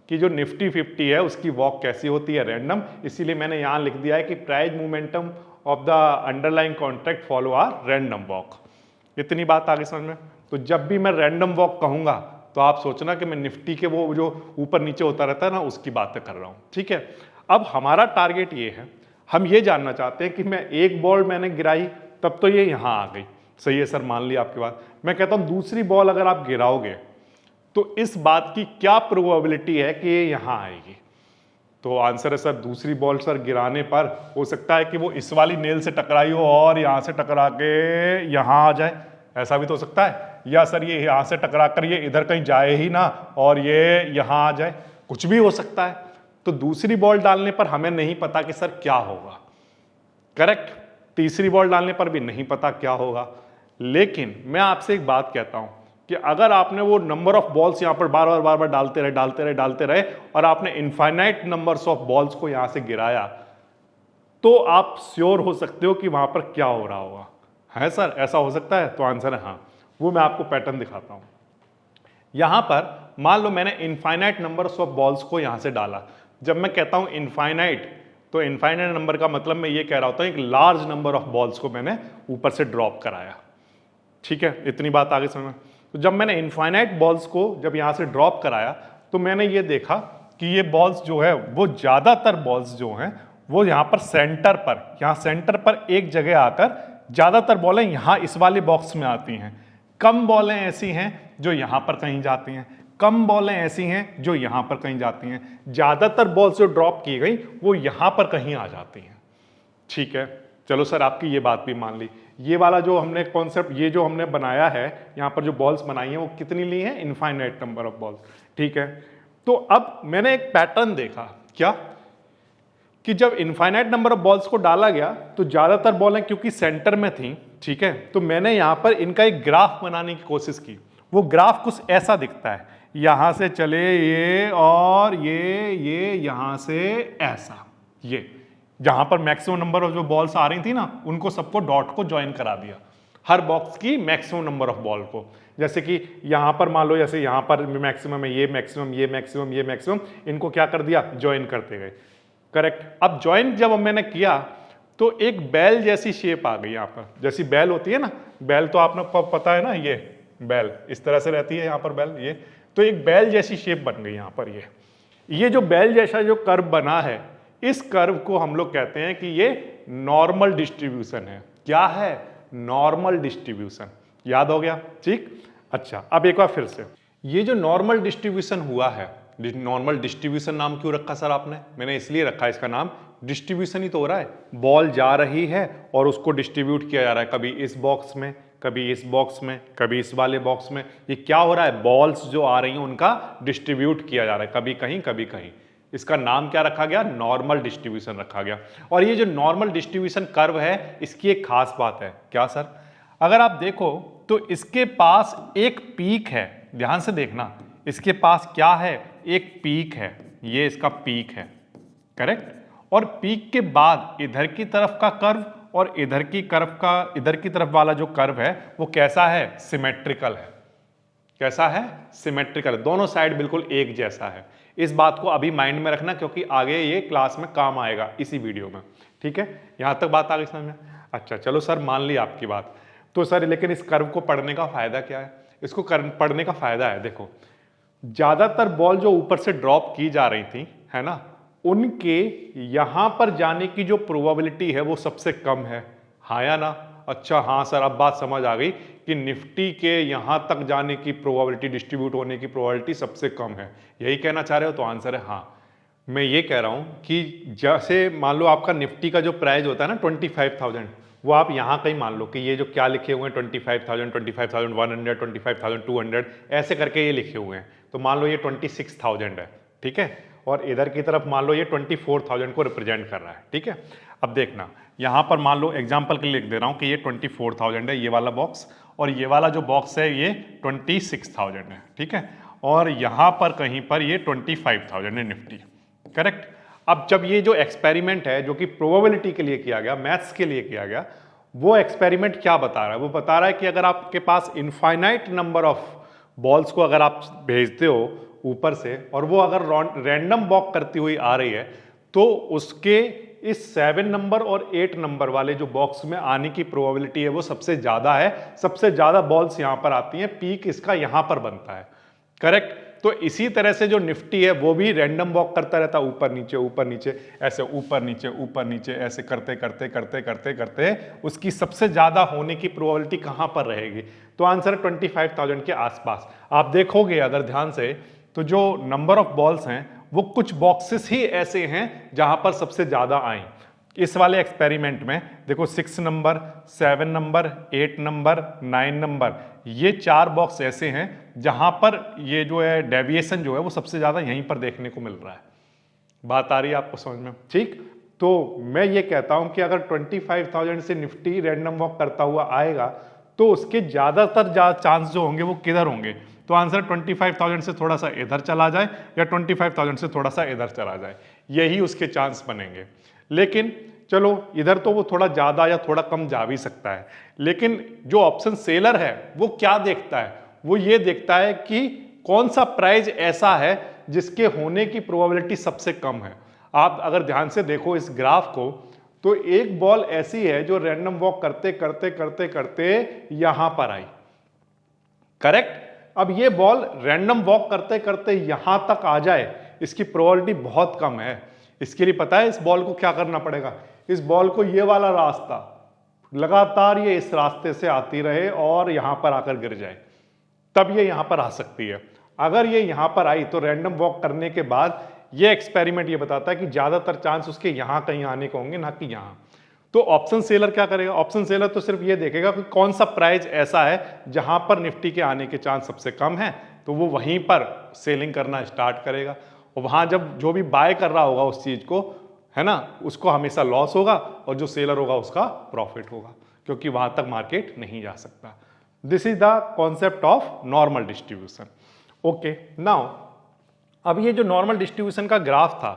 कि जो निफ्टी 50 है उसकी वॉक कैसी होती है, रैंडम। इसीलिए मैंने यहां लिख दिया है कि price momentum of the underlying contract follow are random walk. इतनी बात आगे समझ में। तो जब भी मैं रैंडम वॉक कहूंगा तो आप सोचना कि मैं निफ्टी के वो जो ऊपर नीचे होता रहता है ना उसकी बातें कर रहा हूं। ठीक है, अब हमारा टारगेट ये है, हम ये जानना चाहते हैं कि मैं एक बॉल मैंने गिराई तब तो ये यहां आ गई, सही है सर, मान लिया आपकी बात। मैं कहता हूं दूसरी बॉल अगर आप गिराओगे तो इस बात की क्या प्रोबेबिलिटी है कि ये यहां आएगी। तो आंसर है सर दूसरी बॉल सर गिराने पर हो सकता है कि वो इस वाली नेल से टकराई हो और यहां से टकरा के यहां आ जाए, ऐसा भी तो हो सकता है। या सर ये यहां से टकरा कर ये इधर कहीं जाए ही ना और ये यहां आ जाए, कुछ भी हो सकता है। तो दूसरी बॉल डालने पर हमें नहीं पता कि सर क्या होगा, करेक्ट। तीसरी बॉल डालने पर भी नहीं पता क्या होगा। लेकिन मैं आपसे एक बात कहता हूं कि अगर आपने वो नंबर ऑफ बॉल्स यहां पर बार बार डालते रहे और आपने इनफाइनाइट नंबर्स ऑफ बॉल्स को यहां से गिराया तो आप श्योर हो सकते हो कि वहां पर क्या हो रहा होगा। है सर, ऐसा हो सकता है? तो आंसर है हाँ। वो मैं आपको पैटर्न दिखाता हूं। यहां पर मान लो मैंने इनफाइनाइट नंबर्स ऑफ बॉल्स को यहां से डाला। जब मैं कहता हूं इनफाइनाइट, तो इनफाइनाइट नंबर का मतलब मैं ये कह रहा होता हूं एक लार्ज नंबर ऑफ बॉल्स को मैंने ऊपर से ड्रॉप कराया। ठीक है, इतनी बात आगे समझ में। तो जब मैंने इनफाइनाइट बॉल्स को जब यहां से ड्रॉप कराया तो मैंने ये देखा कि ये बॉल्स जो है वो ज्यादातर बॉल्स जो हैं वो यहां पर सेंटर पर, यहां सेंटर पर एक जगह आकर ज्यादातर बॉलें यहां इस वाले बॉक्स में आती हैं। कम बॉलें ऐसी हैं जो यहां पर कहीं जाती हैं, कम बॉलें ऐसी हैं जो यहां पर कहीं जाती हैं। ज्यादातर बॉल्स जो ड्रॉप की गई वो यहां पर कहीं आ जाती हैं। ठीक है, चलो सर आपकी ये बात भी मान ली। ये वाला जो हमने कॉन्सेप्ट, ये जो हमने बनाया है यहां पर जो बॉल्स बनाई हैं वो कितनी ली हैं, इनफाइनाइट नंबर ऑफ बॉल्स। ठीक है, तो अब मैंने एक पैटर्न देखा, क्या कि जब इनफाइनाइट नंबर ऑफ बॉल्स को डाला गया तो ज्यादातर बॉलें क्योंकि सेंटर में थी, ठीक है, तो मैंने यहां पर इनका एक ग्राफ बनाने की कोशिश की। वो ग्राफ कुछ ऐसा दिखता है, यहां से चले ये और ये यहां से ऐसा, ये जहां पर मैक्सिमम नंबर ऑफ जो बॉल्स आ रही थी ना उनको सबको डॉट को ज्वाइन करा दिया, हर बॉक्स की मैक्सिमम नंबर ऑफ बॉल को। जैसे कि यहां पर मान लो, जैसे यहां पर मैक्सिमम है, ये मैक्सिमम, ये मैक्सिमम, ये मैक्सिमम, इनको क्या कर दिया, ज्वाइन करते गए। करेक्ट। अब ज्वाइन जब मैंने किया तो एक बैल जैसी शेप आ गई यहां पर, जैसी बैल होती है ना, बैल तो आपने पता है ना, ये बैल इस तरह से रहती है यहां पर बैल, ये तो एक बैल जैसी शेप बन गई यहां पर। ये जो बैल जैसा जो कर्व बना है, इस कर्व को हम लोग कहते हैं कि ये नॉर्मल डिस्ट्रीब्यूशन है। क्या है, नॉर्मल डिस्ट्रीब्यूशन। याद हो गया? ठीक। अच्छा, अब एक बार फिर से, ये जो नॉर्मल डिस्ट्रीब्यूशन हुआ है, नॉर्मल डिस्ट्रीब्यूशन नाम क्यों रखा सर आपने? मैंने इसलिए रखा इसका नाम, डिस्ट्रीब्यूशन ही तो हो रहा है, बॉल जा रही है और उसको डिस्ट्रीब्यूट किया जा रहा है, कभी इस बॉक्स में, कभी इस बॉक्स में, कभी इस वाले बॉक्स में। ये क्या हो रहा है, बॉल्स जो आ रही हैं उनका डिस्ट्रीब्यूट किया जा रहा है, कभी कहीं कभी कहीं। इसका नाम क्या रखा गया, नॉर्मल डिस्ट्रीब्यूशन रखा गया। और ये जो नॉर्मल डिस्ट्रीब्यूशन कर्व है, इसकी एक खास बात है। क्या सर? अगर आप देखो तो इसके पास एक पीक है, ध्यान से देखना, इसके पास क्या है, एक पीक है, ये इसका पीक है, करेक्ट। और पीक के बाद इधर की तरफ का कर्व और इधर की तरफ वाला जो कर्व है वो कैसा है, सिमेट्रिकल है। कैसा है, सिमेट्रिकल। दोनों साइड बिल्कुल एक जैसा है। इस बात को अभी माइंड में रखना क्योंकि आगे ये क्लास में काम आएगा इसी वीडियो में। ठीक है, यहां तक बात आ गई समझ में? अच्छा चलो सर, मान ली आपकी बात। तो सर लेकिन इस कर्व को पढ़ने का फायदा क्या है? इसको पढ़ने का फायदा है, देखो ज्यादातर बॉल जो ऊपर से ड्रॉप की जा रही थी, है ना, उनके यहां पर जाने की जो प्रोबेबिलिटी है वो सबसे कम है। हाँ या ना? अच्छा हाँ सर, अब बात समझ आ गई कि निफ्टी के यहां तक जाने की प्रोबेबिलिटी, डिस्ट्रीब्यूट होने की प्रोबेबिलिटी सबसे कम है, यही कहना चाह रहे हो? तो आंसर है हाँ। मैं ये कह रहा हूं कि जैसे मान लो आपका निफ्टी का जो प्राइस होता है ना 25,000, वो आप यहां कहीं मान लो कि ये जो क्या लिखे हुए हैं 25,000, 25,100, 25,200 ऐसे करके ये लिखे हुए हैं, तो मान लो ये 26,000 है, ठीक है, और इधर की तरफ मान लो ये 24,000 को रिप्रेजेंट कर रहा है, ठीक है। अब देखना यहां पर मान लो एग्जाम्पल के लिए लिख दे रहा हूं कि ये 24,000 है ये वाला बॉक्स, और ये वाला जो बॉक्स है ये 26,000 है, ठीक है, और यहां पर कहीं पर ये 25,000 है निफ्टी, करेक्ट। अब जब ये जो एक्सपेरिमेंट है जो कि प्रोबेबिलिटी के लिए किया गया, मैथ्स के लिए किया गया, वो एक्सपेरिमेंट क्या बता रहा है, वो बता रहा है कि अगर आपके पास इनफाइनाइट नंबर ऑफ बॉल्स को अगर आप भेजते हो ऊपर से और वो अगर रैंडम वॉक करती हुई आ रही है, तो उसके इस 7 नंबर और 8 नंबर वाले जो बॉक्स में आने की प्रोबेबिलिटी है वो सबसे ज्यादा है, सबसे ज्यादा बॉल्स यहां पर आती हैं, पीक इसका यहां पर बनता है, करेक्ट। तो इसी तरह से जो निफ्टी है वो भी रैंडम वॉक करता रहता है, ऊपर नीचे ऐसे ऊपर नीचे ऐसे करते करते करते करते करते उसकी सबसे ज्यादा होने की प्रोबेबिलिटी कहां पर रहेगी, तो आंसर 25,000 के आसपास। आप देखोगे अगर ध्यान से तो जो नंबर ऑफ बॉल्स हैं वो कुछ बॉक्सेस ही ऐसे हैं जहां पर सबसे ज्यादा आए। इस वाले एक्सपेरिमेंट में देखो 6 नंबर, 7 नंबर, 8 नंबर, 9 नंबर, ये 4 बॉक्स ऐसे हैं जहां पर ये जो है डेविएशन जो है वो सबसे ज्यादा यहीं पर देखने को मिल रहा है। बात आ रही है आपको समझ में, ठीक। तो मैं ये कहता हूं कि अगर 25,000 से निफ्टी रैंडम वॉक करता हुआ आएगा तो उसके ज्यादातर चांस जो होंगे वो किधर होंगे, तो आंसर 25,000 से थोड़ा सा इधर चला जाए या 25,000 से थोड़ा सा इधर चला जाए, यही उसके चांस बनेंगे। लेकिन चलो इधर तो वो थोड़ा ज्यादा या थोड़ा कम जा भी सकता है, लेकिन जो ऑप्शन सेलर है वो क्या देखता है, वो ये देखता है कि कौन सा प्राइस ऐसा है जिसके होने की प्रोबेबिलिटी सबसे कम है। आप अगर ध्यान से देखो इस ग्राफ को तो एक बॉल ऐसी है जो रैंडम वॉक करते करते करते करते यहां पर आई, करेक्ट। अब ये बॉल रैंडम वॉक करते करते यहां तक आ जाए, इसकी प्रोबेबिलिटी बहुत कम है। इसके लिए पता है इस बॉल को क्या करना पड़ेगा, इस बॉल को ये वाला रास्ता लगातार ये इस रास्ते से आती रहे और यहां पर आकर गिर जाए, तब ये यहां पर आ सकती है। अगर ये यहां पर आई तो रैंडम वॉक करने के बाद ये एक्सपेरिमेंट ये बताता है कि ज्यादातर चांस उसके यहां कहीं आने के होंगे, ना कि यहां। तो ऑप्शन सेलर क्या करेगा, ऑप्शन सेलर तो सिर्फ ये देखेगा कि कौन सा प्राइस ऐसा है जहां पर निफ्टी के आने के चांस सबसे कम है, तो वो वहीं पर सेलिंग करना स्टार्ट करेगा, और वहां जब जो भी बाय कर रहा होगा उस चीज को, है ना, उसको हमेशा लॉस होगा और जो सेलर होगा उसका प्रॉफिट होगा, क्योंकि वहां तक मार्केट नहीं जा सकता। This is the concept of normal distribution. Okay, now अब ये जो नॉर्मल डिस्ट्रीब्यूशन का ग्राफ था,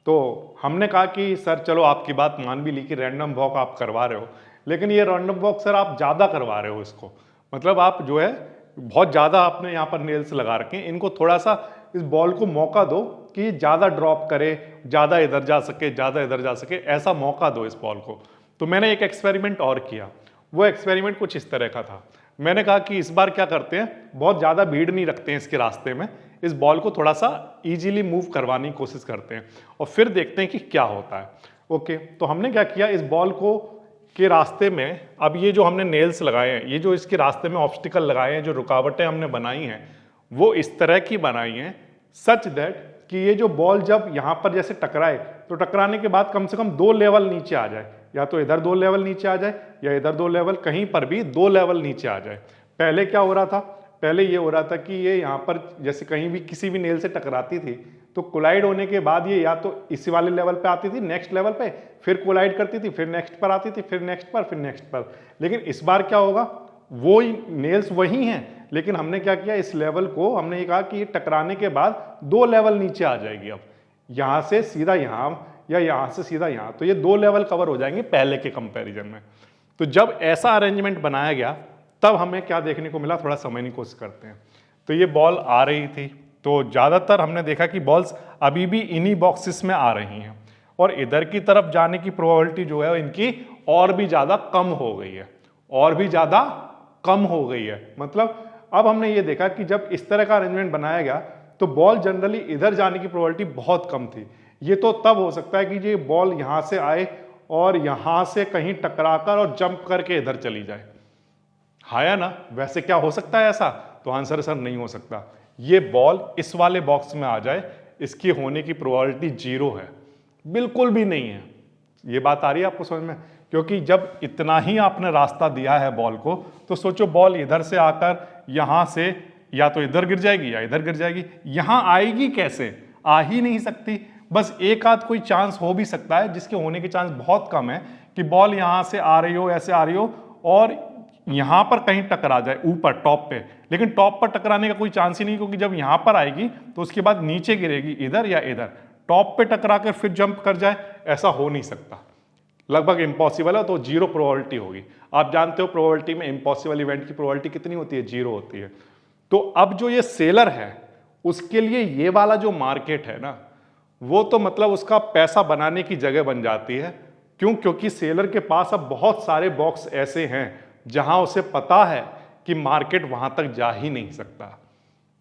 तो हमने कहा कि सर चलो आपकी बात मान भी ली कि रैंडम वॉक आप करवा रहे हो, लेकिन ये रैंडम वॉक सर आप ज्यादा करवा रहे हो इसको, मतलब आप जो है बहुत ज्यादा आपने यहाँ पर नेल्स लगा रखे हैं, इनको थोड़ा सा इस बॉल को मौका दो कि ये ज्यादा ड्रॉप करे, ज्यादा इधर जा सके, ज्यादा इधर जा सके, ऐसा मौका दो इस बॉल को। तो मैंने एक एक्सपेरिमेंट और किया, वो एक्सपेरिमेंट कुछ इस तरह का था। मैंने कहा कि इस बार क्या करते हैं, बहुत ज्यादा भीड़ नहीं रखते हैं इसके रास्ते में, इस बॉल को थोड़ा सा इजीली मूव करवाने की कोशिश करते हैं और फिर देखते हैं कि क्या होता है। ओके, तो हमने क्या किया, इस बॉल को के रास्ते में अब ये जो हमने नेल्स लगाए हैं, ये जो इसके रास्ते में ऑब्स्टिकल लगाए हैं, जो रुकावटें हमने बनाई हैं, वो इस तरह की बनाई हैं सच दैट कि ये जो बॉल जब यहाँ पर जैसे टकराए तो टकराने के बाद कम से कम 2 लेवल नीचे आ जाए, या तो इधर 2 लेवल नीचे आ जाए या इधर 2 लेवल, कहीं पर भी 2 लेवल नीचे आ जाए। पहले क्या हो रहा था, पहले ये हो रहा था कि ये यहाँ पर जैसे कहीं भी किसी भी नेल से टकराती थी तो कोलाइड होने के बाद ये या तो इसी वाले लेवल पे आती थी, नेक्स्ट लेवल पे, फिर कोलाइड करती थी, फिर नेक्स्ट पर आती थी, फिर नेक्स्ट पर, फिर नेक्स्ट पर। लेकिन इस बार क्या होगा, वो नेल्स वही हैं, लेकिन हमने क्या किया, इस लेवल को हमने ये कहा कि ये टकराने के बाद 2 लेवल नीचे आ जाएगी, अब यहां से सीधा यहां या यहां से सीधा यहां, तो ये 2 लेवल कवर हो जाएंगे पहले के कंपैरिजन में। तो जब ऐसा अरेंजमेंट बनाया गया तब हमें क्या देखने को मिला, थोड़ा समझने की कोशिश करते हैं। तो ये बॉल आ रही थी, तो ज्यादातर हमने देखा कि बॉल्स अभी भी इन्हीं बॉक्सेस में आ रही हैं और इधर की तरफ जाने की प्रोबेबिलिटी जो है इनकी और भी ज्यादा कम हो गई है, और भी ज्यादा कम हो गई है। मतलब अब हमने ये देखा कि जब इस तरह का अरेंजमेंट बनाया गया तो बॉल जनरली इधर जाने की प्रोबेबिलिटी बहुत कम थी। ये तो तब हो सकता है कि ये बॉल यहां से आए और यहां से कहीं टकराकर और जंप करके इधर चली जाए, हाँ या ना, वैसे क्या हो सकता है ऐसा, तो आंसर सर नहीं हो सकता। ये बॉल इस वाले बॉक्स में आ जाए, इसकी होने की प्रोबेबिलिटी 0 है, बिल्कुल भी नहीं है। ये बात आ रही है आपको समझ में? क्योंकि जब इतना ही आपने रास्ता दिया है बॉल को, तो सोचो बॉल इधर से आकर यहां से या तो इधर गिर जाएगी या इधर गिर जाएगी, यहां आएगी कैसे? आ ही नहीं सकती। बस एक आध कोई चांस हो भी सकता है, जिसके होने के चांस बहुत कम है कि बॉल यहां से आ रही हो, ऐसे आ रही हो और यहां पर कहीं टकरा जाए ऊपर टॉप पे, लेकिन टॉप पर टकराने का कोई चांस ही नहीं, क्योंकि जब यहां पर आएगी तो उसके बाद नीचे गिरेगी इधर या इधर, टॉप पे टकरा कर फिर जंप कर जाए, ऐसा हो नहीं सकता, लगभग इम्पॉसिबल है। तो 0 प्रोबेबिलिटी होगी। आप जानते हो प्रोबेबिलिटी में इम्पॉसिबल इवेंट की प्रोबेबिलिटी कितनी होती है? 0 होती है। तो अब जो ये सेलर है उसके लिए ये वाला जो मार्केट है ना, वो तो मतलब उसका पैसा बनाने की जगह बन जाती है। क्यों? क्योंकि सेलर के पास अब बहुत सारे बॉक्स ऐसे हैं जहां उसे पता है कि मार्केट वहां तक जा ही नहीं सकता।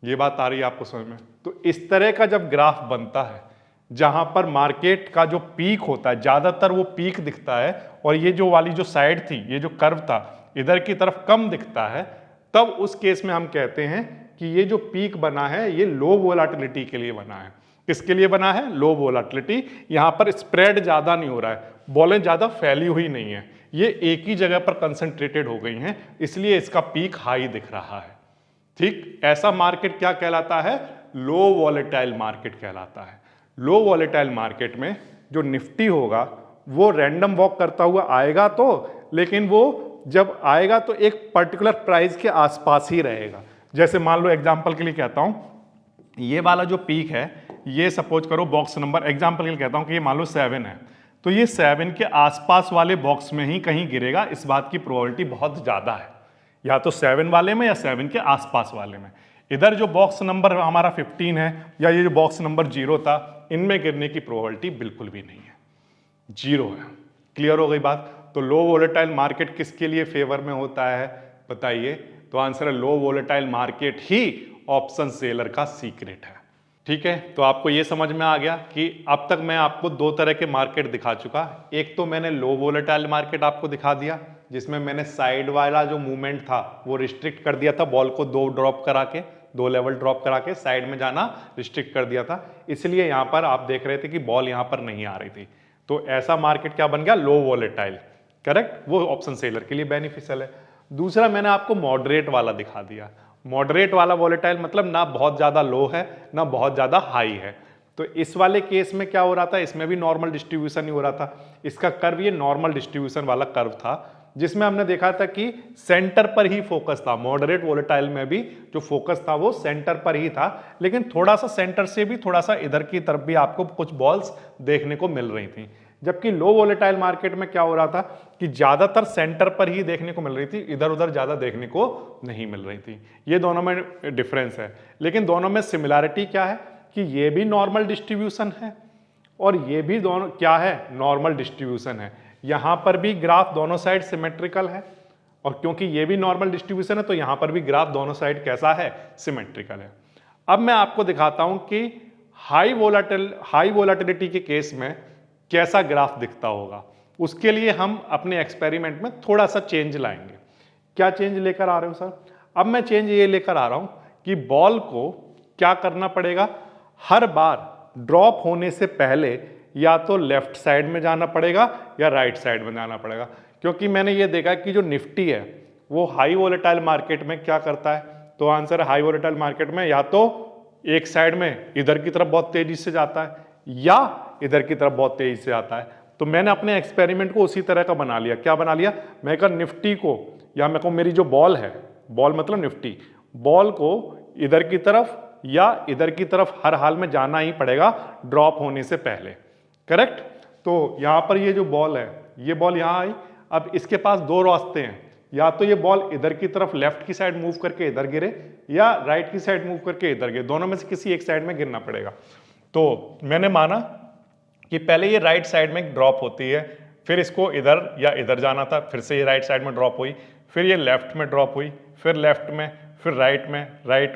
ये बात आ रही है आपको समझ में? तो इस तरह का जब ग्राफ बनता है जहां पर मार्केट का जो पीक होता है, ज्यादातर वो पीक दिखता है और ये जो वाली जो साइड थी, ये जो कर्व था, इधर की तरफ कम दिखता है, तब उस केस में हम कहते हैं कि ये जो पीक बना है ये लो वोलाटिलिटी के लिए बना है। किसके लिए बना है? लो वोलाटिलिटी। यहां पर स्प्रेड ज्यादा नहीं हो रहा है, बॉलें ज्यादा फैली हुई नहीं है, ये एक ही जगह पर कंसंट्रेटेड हो गई हैं, इसलिए इसका पीक हाई दिख रहा है। ठीक, ऐसा मार्केट क्या कहलाता है? लो वॉलेटाइल मार्केट कहलाता है। लो वॉलेटाइल मार्केट में जो निफ्टी होगा वो रैंडम वॉक करता हुआ आएगा तो, लेकिन वो जब आएगा तो एक पर्टिकुलर प्राइस के आसपास ही रहेगा। जैसे मान लो एग्जांपल के लिए कहता हूं, ये वाला जो पीक है, ये सपोज करो बॉक्स नंबर, एग्जांपल के लिए कहता हूं कि ये मान लो 7 है, तो ये 7 के आसपास वाले बॉक्स में ही कहीं गिरेगा, इस बात की प्रोबेबिलिटी बहुत ज्यादा है, या तो 7 वाले में या 7 के आसपास वाले में। इधर जो बॉक्स नंबर हमारा 15 है या ये जो बॉक्स नंबर 0 था, इनमें गिरने की प्रोबेबिलिटी बिल्कुल भी नहीं है, 0 है। क्लियर हो गई बात? तो लो वोलेटाइल मार्केट किसके लिए फेवर में होता है बताइए? तो आंसर है लो वोलेटाइल मार्केट ही ऑप्शन सेलर का सीक्रेट है। ठीक है, तो आपको ये समझ में आ गया कि अब तक मैं आपको 2 तरह के मार्केट दिखा चुका। एक तो मैंने लो वोलेटाइल मार्केट आपको दिखा दिया, जिसमें मैंने साइड वाला जो मूवमेंट था वो रिस्ट्रिक्ट कर दिया था, बॉल को 2 ड्रॉप करा के, 2 लेवल ड्रॉप करा के साइड में जाना रिस्ट्रिक्ट कर दिया था, इसलिए यहां पर आप देख रहे थे कि बॉल यहां पर नहीं आ रही थी। तो ऐसा मार्केट क्या बन गया? लो वोलेटाइल। करेक्ट, वो ऑप्शन सेलर के लिए बेनिफिशियल है। दूसरा मैंने आपको मॉडरेट वाला दिखा दिया। मॉडरेट वाला वोलेटाइल मतलब ना बहुत ज्यादा लो है ना बहुत ज्यादा हाई है। तो इस वाले केस में क्या हो रहा था? इसमें भी नॉर्मल डिस्ट्रीब्यूशन ही हो रहा था। इसका कर्व ये नॉर्मल डिस्ट्रीब्यूशन वाला कर्व था, जिसमें हमने देखा था कि सेंटर पर ही फोकस था। मॉडरेट वोलेटाइल में भी जो फोकस था वो सेंटर पर ही था, लेकिन थोड़ा सा सेंटर से भी थोड़ा सा इधर की तरफ भी आपको कुछ बॉल्स देखने को मिल रही थी। जबकि लो वोलेटाइल मार्केट में क्या हो रहा था कि ज्यादातर सेंटर पर ही देखने को मिल रही थी, इधर उधर ज्यादा देखने को नहीं मिल रही थी। ये दोनों में डिफरेंस है, लेकिन दोनों में सिमिलैरिटी क्या है कि ये भी नॉर्मल डिस्ट्रीब्यूशन है और ये भी दोनों क्या है? नॉर्मल डिस्ट्रीब्यूशन है। यहां पर भी ग्राफ दोनों साइड सिमेट्रिकल है, और क्योंकि ये भी नॉर्मल डिस्ट्रीब्यूशन है तो यहां पर भी ग्राफ दोनों साइड कैसा है? सिमेट्रिकल है। अब मैं आपको दिखाता हूं कि हाई वोलेटिलिटी के केस में कैसा ग्राफ दिखता होगा। उसके लिए हम अपने एक्सपेरिमेंट में थोड़ा सा चेंज लाएंगे। क्या चेंज लेकर आ रहे हो सर? अब मैं चेंज ये लेकर आ रहा हूं कि बॉल को क्या करना पड़ेगा? हर बार ड्रॉप होने से पहले या तो लेफ्ट साइड में जाना पड़ेगा या राइट साइड में जाना पड़ेगा, क्योंकि मैंने ये देखा कि जो निफ्टी है वो हाई वोलेटाइल मार्केट में क्या करता है? तो आंसर है हाई वोलेटाइल मार्केट में या तो एक साइड में इधर की तरफ बहुत तेजी से जाता है या इधर की तरफ बहुत तेजी से आता है। तो मैंने अपने एक्सपेरिमेंट को उसी तरह का बना लिया। क्या बना लिया? मैं कहा निफ्टी को, या मैं कहूँ मेरी जो बॉल है, बॉल मतलब निफ्टी, बॉल को इधर की तरफ या इधर की तरफ हर हाल में जाना ही पड़ेगा ड्रॉप होने से पहले। करेक्ट? तो यहां पर ये जो बॉल है, ये बॉल यहां आई। अब इसके पास 2 रास्ते हैं, या तो ये बॉल इधर की तरफ लेफ्ट की साइड मूव करके इधर गिरे या राइट की साइड मूव करके इधर गिरे, दोनों में से किसी एक साइड में गिरना पड़ेगा। तो मैंने माना कि पहले ये राइट साइड में ड्रॉप होती है, फिर इसको इधर या इधर जाना था, फिर से ये राइट साइड में ड्रॉप हुई, फिर ये लेफ्ट में ड्रॉप हुई, फिर लेफ्ट में, फिर राइट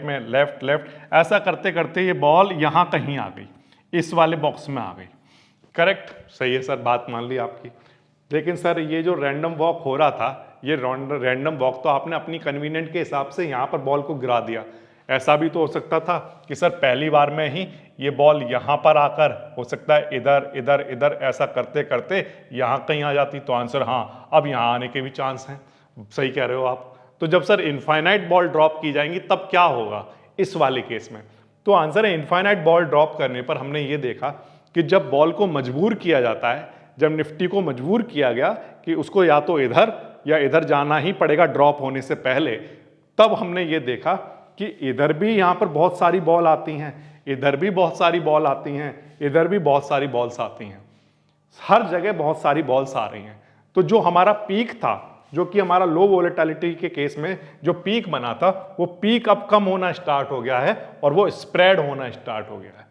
में, लेफ्ट लेफ्ट, ऐसा करते करते ये बॉल यहां कहीं आ गई, इस वाले बॉक्स में आ गई। करेक्ट? सही है सर, बात मान ली आपकी। लेकिन सर ये जो रैंडम वॉक हो रहा था, ये रैंडम वॉक तो आपने अपनी कन्वीनियंट के हिसाब से यहाँ पर बॉल को गिरा दिया, ऐसा भी तो हो सकता था कि सर पहली बार में ही ये बॉल यहाँ पर आकर हो सकता है इधर इधर इधर ऐसा करते करते यहाँ कहीं आ जाती, तो आंसर हाँ अब यहाँ आने के भी चांस हैं। सही कह रहे हो आप। तो जब सर इनफाइनाइट बॉल ड्रॉप की जाएंगी तब क्या होगा इस वाले केस में? तो आंसर है इनफाइनाइट बॉल ड्रॉप करने पर हमने ये देखा कि जब बॉल को मजबूर किया जाता है, जब निफ्टी को मजबूर किया गया कि उसको या तो इधर या इधर जाना ही पड़ेगा ड्रॉप होने से पहले, तब हमने ये देखा कि इधर भी यहाँ पर बहुत सारी बॉल आती हैं, इधर भी बहुत सारी बॉल आती हैं, इधर भी बहुत सारी बॉल्स आती हैं, हर जगह बहुत सारी बॉल्स आ रही हैं। तो जो हमारा पीक था, जो कि हमारा लो वोलेटिलिटी के केस में जो पीक बना था, वो पीक अब कम होना स्टार्ट हो गया है और वो स्प्रेड होना स्टार्ट हो गया है।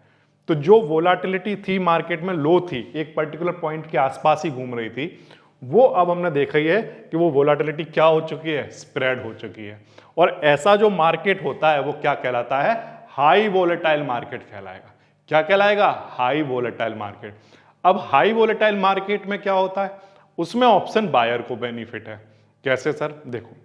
तो जो वोलेटिलिटी थी मार्केट में लो थी, एक पर्टिकुलर पॉइंट के आसपास ही घूम रही थी, वो अब हमने देखा ही है कि वो वोलेटिलिटी क्या हो चुकी है, स्प्रेड हो चुकी है। और ऐसा जो मार्केट होता है वो क्या कहलाता है, हाई वोलेटाइल मार्केट कहलाएगा। क्या कहलाएगा, हाई वोलेटाइल मार्केट। अब हाई वोलेटाइल मार्केट में क्या होता है, उसमें ऑप्शन बायर को बेनिफिट है। कैसे सर? देखो,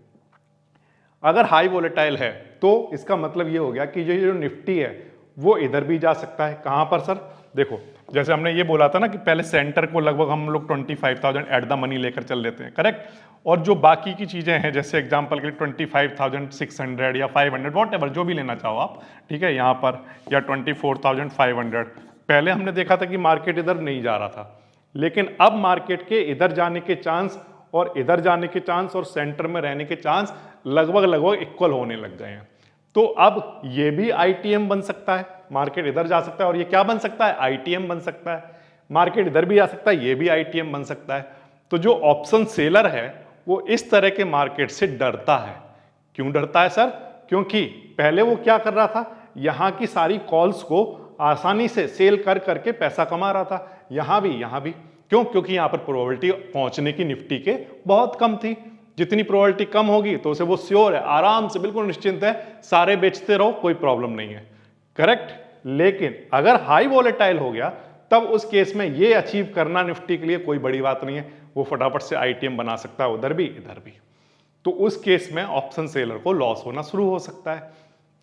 अगर हाई वोलेटाइल है तो इसका मतलब ये हो गया कि जो निफ्टी है वो इधर भी जा सकता है। कहां पर सर? देखो, जैसे हमने ये बोला था ना कि पहले सेंटर को लगभग हम लोग 25,000 एट द मनी लेकर चल लेते हैं, करेक्ट। और जो बाकी की चीजें हैं, जैसे एग्जांपल के लिए 25,600 या 500 वॉटएवर जो भी लेना चाहो आप, ठीक है, यहाँ पर, या 24,500, पहले हमने देखा था कि मार्केट इधर नहीं जा रहा था, लेकिन अब मार्केट के इधर जाने के चांस और इधर जाने के चांस और सेंटर में रहने के चांस लगभग इक्वल होने लग गए हैं। तो अब ये भी आईटीएम बन सकता है, मार्केट इधर जा सकता है, और ये क्या बन सकता है, आईटीएम बन सकता है। मार्केट इधर भी जा सकता है, ये भी आईटीएम बन सकता है। तो जो ऑप्शन सेलर है वो इस तरह के मार्केट से डरता है। क्यों डरता है सर? क्योंकि पहले वो क्या कर रहा था, यहां की सारी कॉल्स को आसानी से सेल कर करके पैसा कमा रहा था, यहां भी। क्यों? क्योंकि यहां पर प्रोबेबिलिटी पहुंचने की निफ्टी के बहुत कम थी। जितनी प्रोबेबिलिटी कम होगी तो उसे वो श्योर है, आराम से बिल्कुल निश्चिंत है, सारे बेचते रहो, कोई प्रॉब्लम नहीं है, करेक्ट। लेकिन अगर हाई वोलेटाइल हो गया तब उस केस में ये अचीव करना निफ्टी के लिए कोई बड़ी बात नहीं है, वो फटाफट से आईटीएम बना सकता है, उधर भी इधर भी। तो उस केस में ऑप्शन सेलर को लॉस होना शुरू हो सकता है,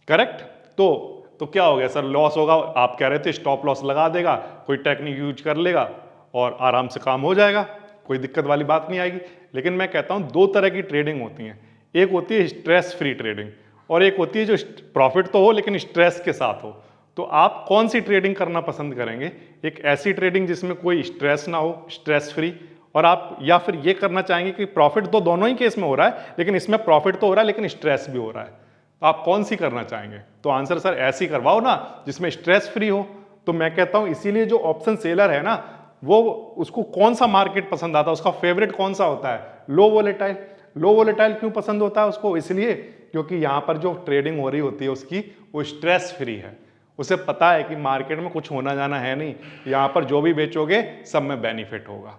करेक्ट। तो क्या हो गया सर, लॉस होगा। आप कह रहे थे स्टॉप लॉस लगा देगा, कोई टेक्निक यूज कर लेगा और आराम से काम हो जाएगा, कोई दिक्कत वाली बात नहीं आएगी। लेकिन मैं कहता हूं दो तरह की ट्रेडिंग होती है, एक होती है स्ट्रेस फ्री ट्रेडिंग और एक होती है जो प्रॉफिट तो हो लेकिन स्ट्रेस के साथ हो। तो आप कौन सी ट्रेडिंग करना पसंद करेंगे? एक ऐसी ट्रेडिंग जिसमें कोई स्ट्रेस ना हो, स्ट्रेस फ्री, और आप या फिर ये करना चाहेंगे कि प्रॉफिट तो दोनों ही केस में हो रहा है, लेकिन इसमें प्रॉफिट तो हो रहा है लेकिन स्ट्रेस भी हो रहा है, तो आप कौन सी करना चाहेंगे? तो आंसर सर ऐसी करवाओ ना जिसमें स्ट्रेस फ्री हो। तो मैं कहता हूं इसीलिए जो ऑप्शन सेलर है ना, वो उसको कौन सा मार्केट पसंद आता है, उसका फेवरेट कौन सा होता है? लो वोलेटाइल। लो वोलेटाइल क्यों पसंद होता है उसको? इसलिए क्योंकि यहां पर जो ट्रेडिंग हो रही होती है उसकी वो स्ट्रेस फ्री है, उसे पता है कि मार्केट में कुछ होना जाना है नहीं, यहां पर जो भी बेचोगे सब में बेनिफिट होगा।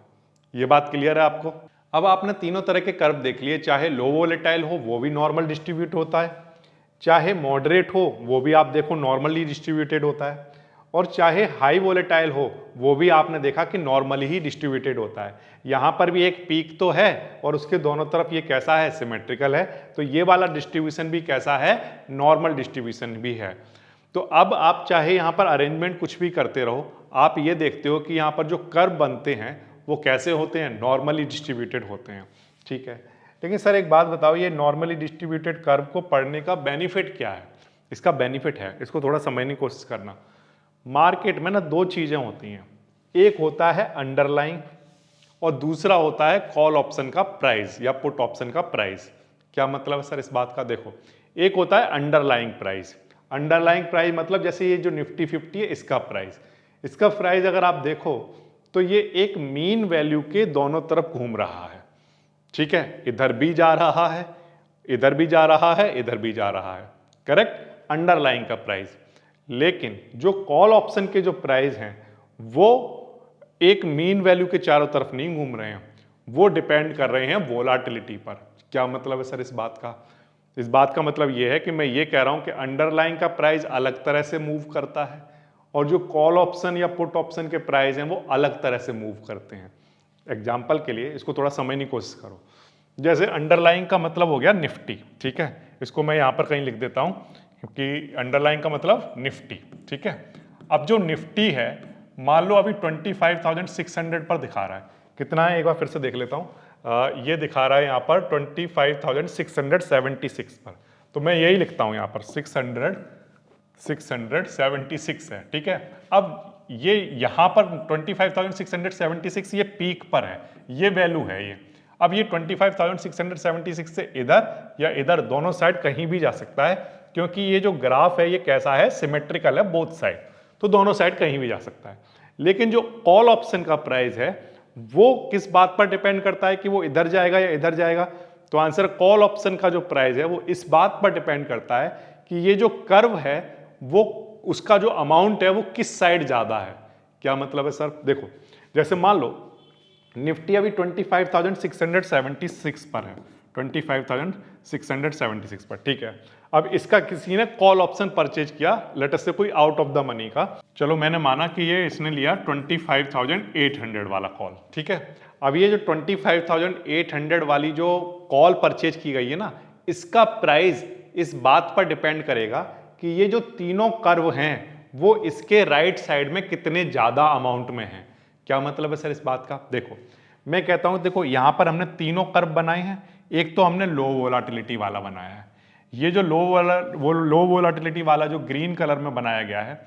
ये बात क्लियर है आपको? अब आपने तीनों तरह के कर्व देख लिए, चाहे लो वोलेटाइल हो वो भी नॉर्मल डिस्ट्रीब्यूट होता है, चाहे मॉडरेट हो वो भी आप देखो नॉर्मली डिस्ट्रीब्यूटेड होता है, और चाहे हाई वोलेटाइल हो वो भी आपने देखा कि नॉर्मली ही डिस्ट्रीब्यूटेड होता है। यहां पर भी एक पीक तो है और उसके दोनों तरफ ये कैसा है, सिमेट्रिकल है। तो ये वाला डिस्ट्रीब्यूशन भी कैसा है, नॉर्मल डिस्ट्रीब्यूशन भी है। तो अब आप चाहे यहां पर अरेंजमेंट कुछ भी करते रहो, आप ये देखते हो कि यहां पर जो कर्व बनते हैं वो कैसे होते हैं, नॉर्मली डिस्ट्रीब्यूटेड होते हैं, ठीक है। लेकिन सर एक बात बताओ, ये नॉर्मली डिस्ट्रीब्यूटेड कर्व को पढ़ने का बेनिफिट क्या है? इसका बेनिफिट है, इसको थोड़ा समझने की कोशिश करना। मार्केट में ना दो चीजें होती हैं, एक होता है अंडरलाइंग और दूसरा होता है कॉल ऑप्शन का प्राइस या पुट ऑप्शन का प्राइस। क्या मतलब है सर इस बात का? देखो, एक होता है अंडरलाइंग प्राइस। अंडरलाइंग प्राइस मतलब जैसे ये जो निफ्टी 50 है इसका प्राइस अगर आप देखो तो ये एक मीन वैल्यू के दोनों तरफ घूम रहा है, ठीक है। इधर भी जा रहा है, इधर भी जा रहा है, इधर भी जा रहा है, करेक्ट, अंडरलाइंग का प्राइस। लेकिन जो कॉल ऑप्शन के जो प्राइस हैं वो एक मीन वैल्यू के चारों तरफ नहीं घूम रहे हैं, वो डिपेंड कर रहे हैं वोलाटिलिटी पर। क्या मतलब है सर इस बात का? इस बात का मतलब ये है कि मैं ये कह रहा हूं कि अंडरलाइन का प्राइस अलग तरह से मूव करता है और जो कॉल ऑप्शन या पुट ऑप्शन के प्राइस हैं वो अलग तरह से मूव करते हैं। एग्जाम्पल के लिए इसको थोड़ा समझने की कोशिश करो। जैसे अंडरलाइन का मतलब हो गया निफ्टी, ठीक है, इसको मैं यहां पर कहीं लिख देता हूं क्योंकि अंडरलाइन का मतलब निफ्टी, ठीक है। अब जो निफ्टी है मान लो अभी 25,600 पर दिखा रहा है, कितना है एक बार फिर से देख लेता हूँ। ये दिखा रहा है यहाँ पर 25,676 पर, तो मैं यही लिखता हूँ यहाँ पर 676 है, ठीक है। अब ये यहाँ पर 25,676 ये पीक पर है, ये वैल्यू है ये। अब ये 25,676 से इधर या इधर दोनों साइड कहीं भी जा सकता है, क्योंकि ये जो ग्राफ है ये कैसा है, सिमेट्रिकल है बोथ साइड, तो दोनों साइड कहीं भी जा सकता है। लेकिन जो कॉल ऑप्शन का प्राइस है वो किस बात पर डिपेंड करता है कि वो इधर जाएगा या इधर जाएगा? तो आंसर कॉल ऑप्शन का जो प्राइस है वो इस बात पर डिपेंड करता है कि ये जो कर्व है वो उसका जो अमाउंट है वो किस साइड ज्यादा है। क्या मतलब है सर? देखो जैसे मान लो निफ्टी अभी 25,676 पर है, 25,676 पर, ठीक है। अब इसका किसी ने कॉल ऑप्शन परचेज किया, लेट अस से कोई आउट ऑफ द मनी का, चलो मैंने माना कि ये इसने लिया 25,800 वाला कॉल, ठीक है। अब ये जो 25,800 वाली जो कॉल परचेज की गई है ना, इसका प्राइस इस बात पर डिपेंड करेगा कि ये जो तीनों कर्व हैं वो इसके राइट साइड में कितने ज्यादा अमाउंट में हैं। क्या मतलब है सर इस बात का? देखो मैं कहता हूं, देखो यहां पर हमने तीनों कर्व बनाए हैं, एक तो हमने लो वोलाटिलिटी वाला बनाया है, ये जो लो वोलाटिलिटी वाला जो ग्रीन कलर में बनाया गया है,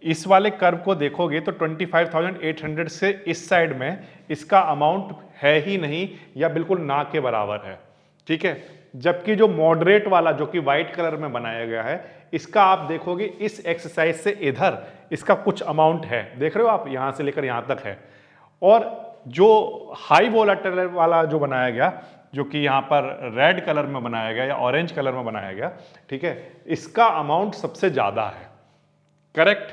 इस वाले कर्व को देखोगे तो 25,800 से इस साइड में इसका अमाउंट है ही नहीं या बिल्कुल ना के बराबर है, ठीक है। जबकि जो मॉडरेट वाला जो कि व्हाइट कलर में बनाया गया है, इसका आप देखोगे इस एक्सरसाइज से इधर इसका कुछ अमाउंट है, देख रहे हो आप, यहां से लेकर यहां तक है। और जो हाई वोलेटाइल वाला जो बनाया गया, जो कि यहां पर रेड कलर में बनाया गया या ऑरेंज कलर में बनाया गया, ठीक है, इसका अमाउंट सबसे ज्यादा है, करेक्ट।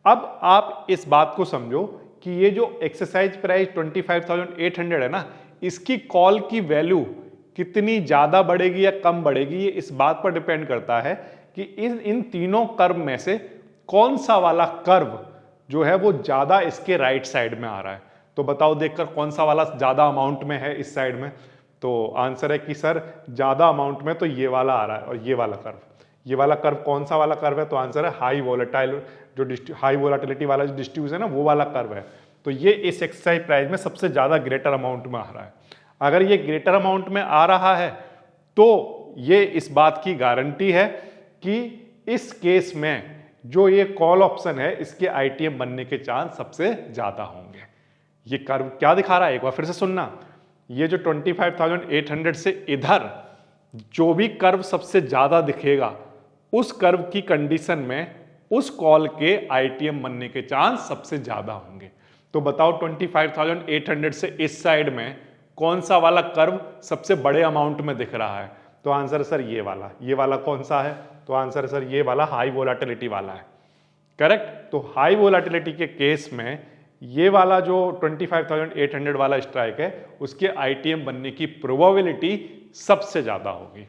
अब आप इस बात को समझो कि ये जो एक्सरसाइज प्राइस 25,800 है ना, इसकी कॉल की वैल्यू कितनी ज्यादा बढ़ेगी या कम बढ़ेगी, ये इस बात पर डिपेंड करता है कि इन तीनों कर्व में से कौन सा वाला कर्व जो है वो ज्यादा इसके राइट साइड में आ रहा है। तो बताओ देखकर कौन सा वाला ज्यादा अमाउंट में है इस साइड में? तो आंसर है कि सर ज्यादा अमाउंट में तो ये वाला आ रहा है, और ये वाला कर्व, ये वाला कर्व कौन सा वाला कर्व है? तो आंसर है हाई वोलेटाइल, जो हाई वोलेटिलिटी वाला जो डिस्ट्रीब्यूशन है ना, वो वाला कर्व है। तो ये इस एक्सरसाइज प्राइस में सबसे ज्यादा ग्रेटर अमाउंट में आ रहा है। अगर ये ग्रेटर अमाउंट में आ रहा है तो ये इस बात की गारंटी है कि इस केस में जो ये कॉल ऑप्शन है इसके आईटीएम बनने के चांस सबसे ज्यादा होंगे। ये कर्व क्या दिखा रहा है, एक बार फिर से सुनना, ये जो 25,800 से इधर जो भी कर्व सबसे ज्यादा दिखेगा, उस कर्व की कंडीशन में उस कॉल के आईटीएम बनने के चांस सबसे ज्यादा होंगे। तो बताओ 25,800 से इस साइड में कौन सा वाला कर्व सबसे बड़े अमाउंट में दिख रहा है? तो आंसर सर ये वाला कौन सा है? तो आंसर सर ये वाला हाई वोलेटिलिटी वाला है, करेक्ट। तो हाई वोलेटिलिटी के केस में ये वाला जो 25,800 वाला स्ट्राइक है उसके आईटीएम बनने की प्रोबेबिलिटी सबसे ज्यादा होगी।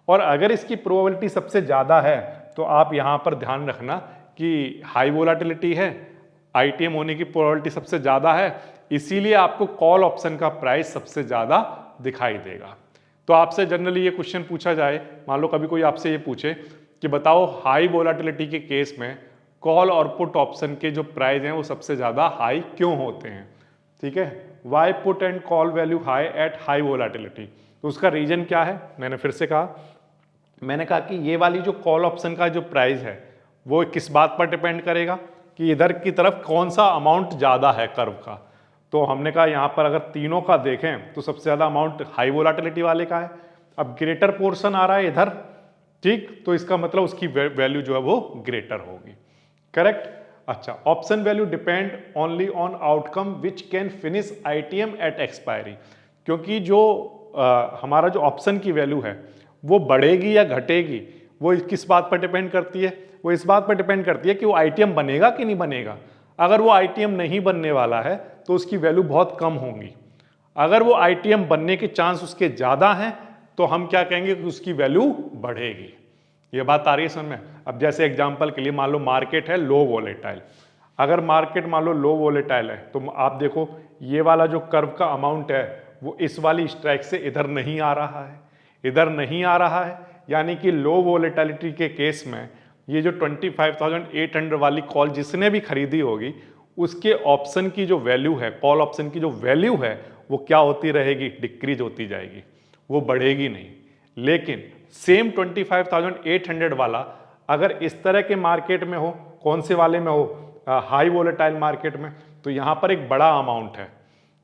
और अगर इसकी प्रोबेबिलिटी सबसे ज्यादा है तो आप यहां पर ध्यान रखना कि हाई वोलेटिलिटी है, आईटीएम होने की प्रोबेबिलिटी सबसे ज्यादा है, इसीलिए आपको कॉल ऑप्शन का प्राइस सबसे ज्यादा दिखाई देगा। तो आपसे जनरली ये क्वेश्चन पूछा जाए, मान लो कभी कोई आपसे ये पूछे कि बताओ हाई वोलेटिलिटी के केस में कॉल और पुट ऑप्शन के जो प्राइस हैं वो सबसे ज्यादा हाई क्यों होते हैं, ठीक है, why put and call value high at high volatility. तो उसका रीजन क्या है? मैंने फिर से कहा, मैंने कहा कि ये वाली जो कॉल ऑप्शन का जो प्राइस है वो किस बात पर डिपेंड करेगा कि इधर की तरफ कौन सा अमाउंट ज्यादा है कर्व का। तो हमने कहा यहां पर अगर तीनों का देखें तो सबसे ज्यादा अमाउंट हाई वोलेटिलिटी वाले का है। अब ग्रेटर पोर्शन आ रहा है इधर, ठीक, तो इसका मतलब उसकी वैल्यू जो है वो ग्रेटर होगी, करेक्ट। अच्छा, option value depend only on outcome which can finish ITM at expiry, क्योंकि जो हमारा जो ऑप्शन की वैल्यू है वो बढ़ेगी या घटेगी वो किस बात पर डिपेंड करती है? वो इस बात पर डिपेंड करती है कि वो आईटीएम बनेगा कि नहीं बनेगा। अगर वो आईटीएम नहीं बनने वाला है तो उसकी वैल्यू बहुत कम होगी। अगर वो आईटीएम बनने के चांस उसके ज्यादा हैं तो हम क्या कहेंगे कि उसकी वैल्यू बढ़ेगी। ये बात आ रही है समझ में? अब जैसे एग्जांपल के लिए मान लो मार्केट है लो वोलेटाइल, अगर मार्केट मान लो लो वोलेटाइल है तो आप देखो ये वाला जो कर्व का अमाउंट है वो इस वाली स्ट्राइक से इधर नहीं आ रहा है, इधर नहीं आ रहा है, यानी कि लो वोलेटिलिटी के केस में ये जो 25,800 वाली कॉल जिसने भी खरीदी होगी उसके ऑप्शन की जो वैल्यू है, कॉल ऑप्शन की जो वैल्यू है वो क्या होती रहेगी, डिक्रीज होती जाएगी, वो बढ़ेगी नहीं। लेकिन सेम 25,800 वाला अगर इस तरह के मार्केट में हो, कौन से वाले में हो, हाई वोलेटाइल मार्केट में, तो यहां पर एक बड़ा अमाउंट है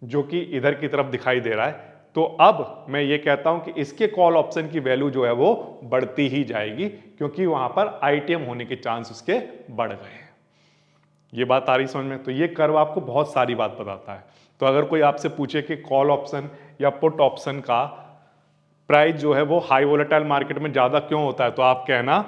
जो कि इधर की तरफ दिखाई दे रहा है। तो अब मैं ये कहता हूं कि इसके कॉल ऑप्शन की वैल्यू जो है वो बढ़ती ही जाएगी, क्योंकि वहां पर आईटीएम होने के चांस उसके बढ़ गए हैं। ये बात आ रही समझ में? तो ये कर्व आपको बहुत सारी बात बताता है। तो अगर कोई आपसे पूछे कि कॉल ऑप्शन या पुट ऑप्शन का प्राइस जो है वो हाई वोलेटाइल मार्केट में ज्यादा क्यों होता है, तो आप कहना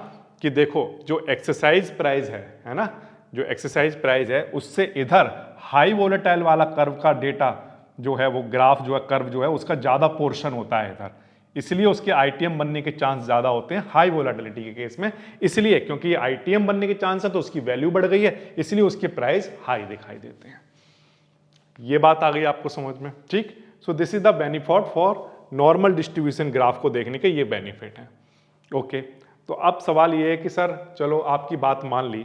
कि देखो जो एक्सरसाइज प्राइस है ना, जो एक्सरसाइज प्राइस है उससे इधर हाई वोलेटाइल वाला कर्व का डेटा जो है वो ग्राफ जो है, कर्व जो है उसका ज्यादा पोर्शन होता है इधर, इसलिए उसके आईटीएम बनने के चांस ज्यादा होते हैं हाई वोलेटिलिटी के केस में। इसलिए क्योंकि ये आईटीएम बनने के चांस है तो उसकी वैल्यू बढ़ गई है, इसलिए उसके प्राइस हाई दिखाई देते हैं। ये बात आ गई आपको समझ में? ठीक। So this is the benefit for normal distribution graph को देखने के, ये बेनिफिट है। ओके, तो अब सवाल ये है कि सर चलो आपकी बात मान ली,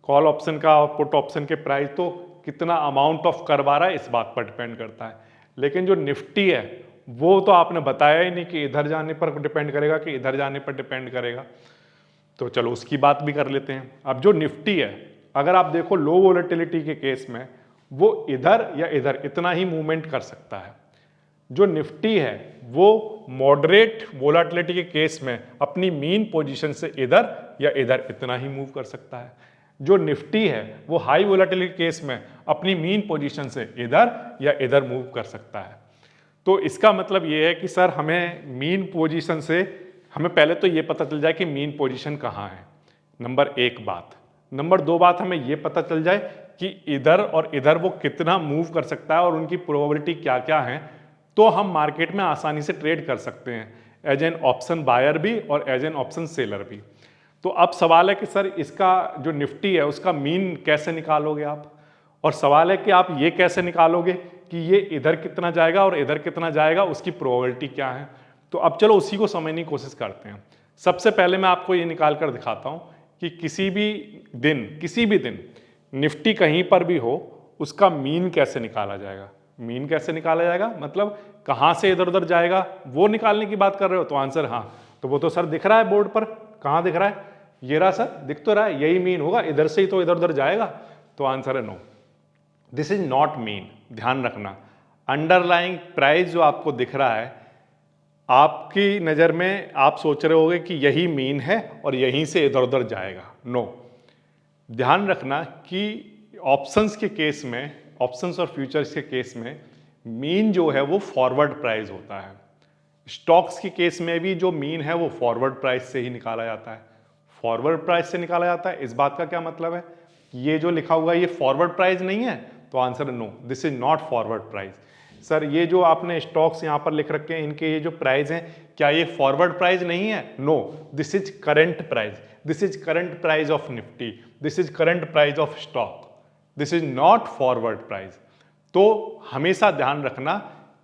कॉल ऑप्शन का और पुट ऑप्शन के प्राइस तो कितना अमाउंट ऑफ करवा रहा है इस बात पर डिपेंड करता है, लेकिन जो निफ्टी है वो तो आपने बताया ही नहीं कि इधर जाने पर डिपेंड करेगा कि इधर जाने पर डिपेंड करेगा। तो चलो उसकी बात भी कर लेते हैं। अब जो निफ्टी है, अगर आप देखो लो वोलेटिलिटी के केस में वो इधर या इधर इतना ही मूवमेंट कर सकता है। जो निफ्टी है वो मॉडरेट वोलेटिलिटी के केस में अपनी मीन पोजीशन से इधर या इधर इतना ही मूव कर सकता है। जो निफ्टी है वो हाई वोलेटिलिटी के केस में अपनी मीन पोजीशन से इधर या इधर मूव कर सकता है। तो इसका मतलब ये है कि सर हमें मीन पोजीशन से हमें पहले तो ये पता चल जाए कि मीन पोजीशन कहाँ है, नंबर एक बात। नंबर दो बात, हमें ये पता चल जाए कि इधर और इधर वो कितना मूव कर सकता है और उनकी प्रोबेबिलिटी क्या क्या है, तो हम मार्केट में आसानी से ट्रेड कर सकते हैं एज एन ऑप्शन बायर भी और एज एन ऑप्शन सेलर भी। तो अब सवाल है कि सर इसका जो निफ्टी है उसका मीन कैसे निकालोगे आप, और सवाल है कि आप ये कैसे निकालोगे कि ये इधर कितना जाएगा और इधर कितना जाएगा, उसकी प्रोबेबिलिटी क्या है। तो अब चलो उसी को समझने की कोशिश करते हैं। सबसे पहले मैं आपको ये निकाल कर दिखाता हूं कि किसी भी दिन निफ्टी कहीं पर भी हो उसका मीन कैसे निकाला जाएगा। मीन कैसे निकाला जाएगा मतलब कहां से इधर उधर जाएगा वो निकालने की बात कर रहे हो, तो आंसर हाँ। तो वो तो सर दिख रहा है बोर्ड पर, कहां दिख रहा है, ये रहा सर, दिख तो रहा है, यही मीन होगा, इधर से ही तो इधर उधर जाएगा। तो आंसर है no, this is not mean. ध्यान रखना, अंडरलाइंग प्राइस जो आपको दिख रहा है आपकी नजर में आप सोच रहे होगे कि यही मीन है और यहीं से इधर उधर जाएगा। नो, ध्यान रखना कि ऑप्शंस के केस में, ऑप्शंस और फ्यूचर्स के केस में मीन जो है वो फॉरवर्ड प्राइस होता है। स्टॉक्स के केस में भी जो मीन है वो फॉरवर्ड प्राइस से ही निकाला जाता है। फॉरवर्ड प्राइस से निकाला जाता है, इस बात का क्या मतलब है, ये जो लिखा हुआ है ये फॉरवर्ड प्राइस नहीं है, तो आंसर है no, this is not forward price. Sir ये जो आपने स्टॉक्स यहां पर लिख रखे हैं इनके ये जो प्राइस हैं क्या ये फॉरवर्ड प्राइस नहीं है? No, this is current price, this is current price of Nifty, this is current price of stock, this is not forward price. तो हमेशा ध्यान रखना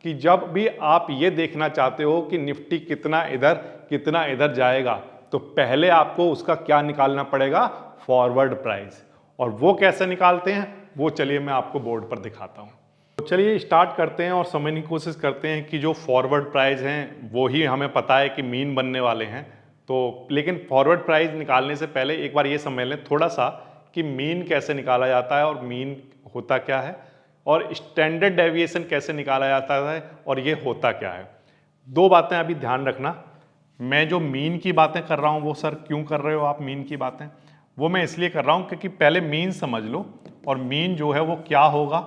कि जब भी आप ये देखना चाहते हो कि निफ्टी कितना इधर जाएगा, तो पहले आपको उसका क्या निकालना पड़ेगा, फॉरवर्ड प्राइस। और वो कैसे निकालते हैं वो चलिए मैं आपको बोर्ड पर दिखाता हूं। तो चलिए स्टार्ट करते हैं और समझने की कोशिश करते हैं कि जो फॉरवर्ड प्राइस हैं वो ही हमें पता है कि मीन बनने वाले हैं। तो लेकिन फॉरवर्ड प्राइस निकालने से पहले एक बार ये समझ लें थोड़ा सा कि मीन कैसे निकाला जाता है और मीन होता क्या है, और स्टैंडर्ड डेविएशन कैसे निकाला जाता है और ये होता क्या है। दो बातें अभी ध्यान रखना। मैं जो मीन की बातें कर रहा हूँ वो सर क्यों कर रहे हो आप मीन की बातें, वो मैं इसलिए कर रहा हूँ क्योंकि पहले मीन समझ लो, और मीन जो है वो क्या होगा,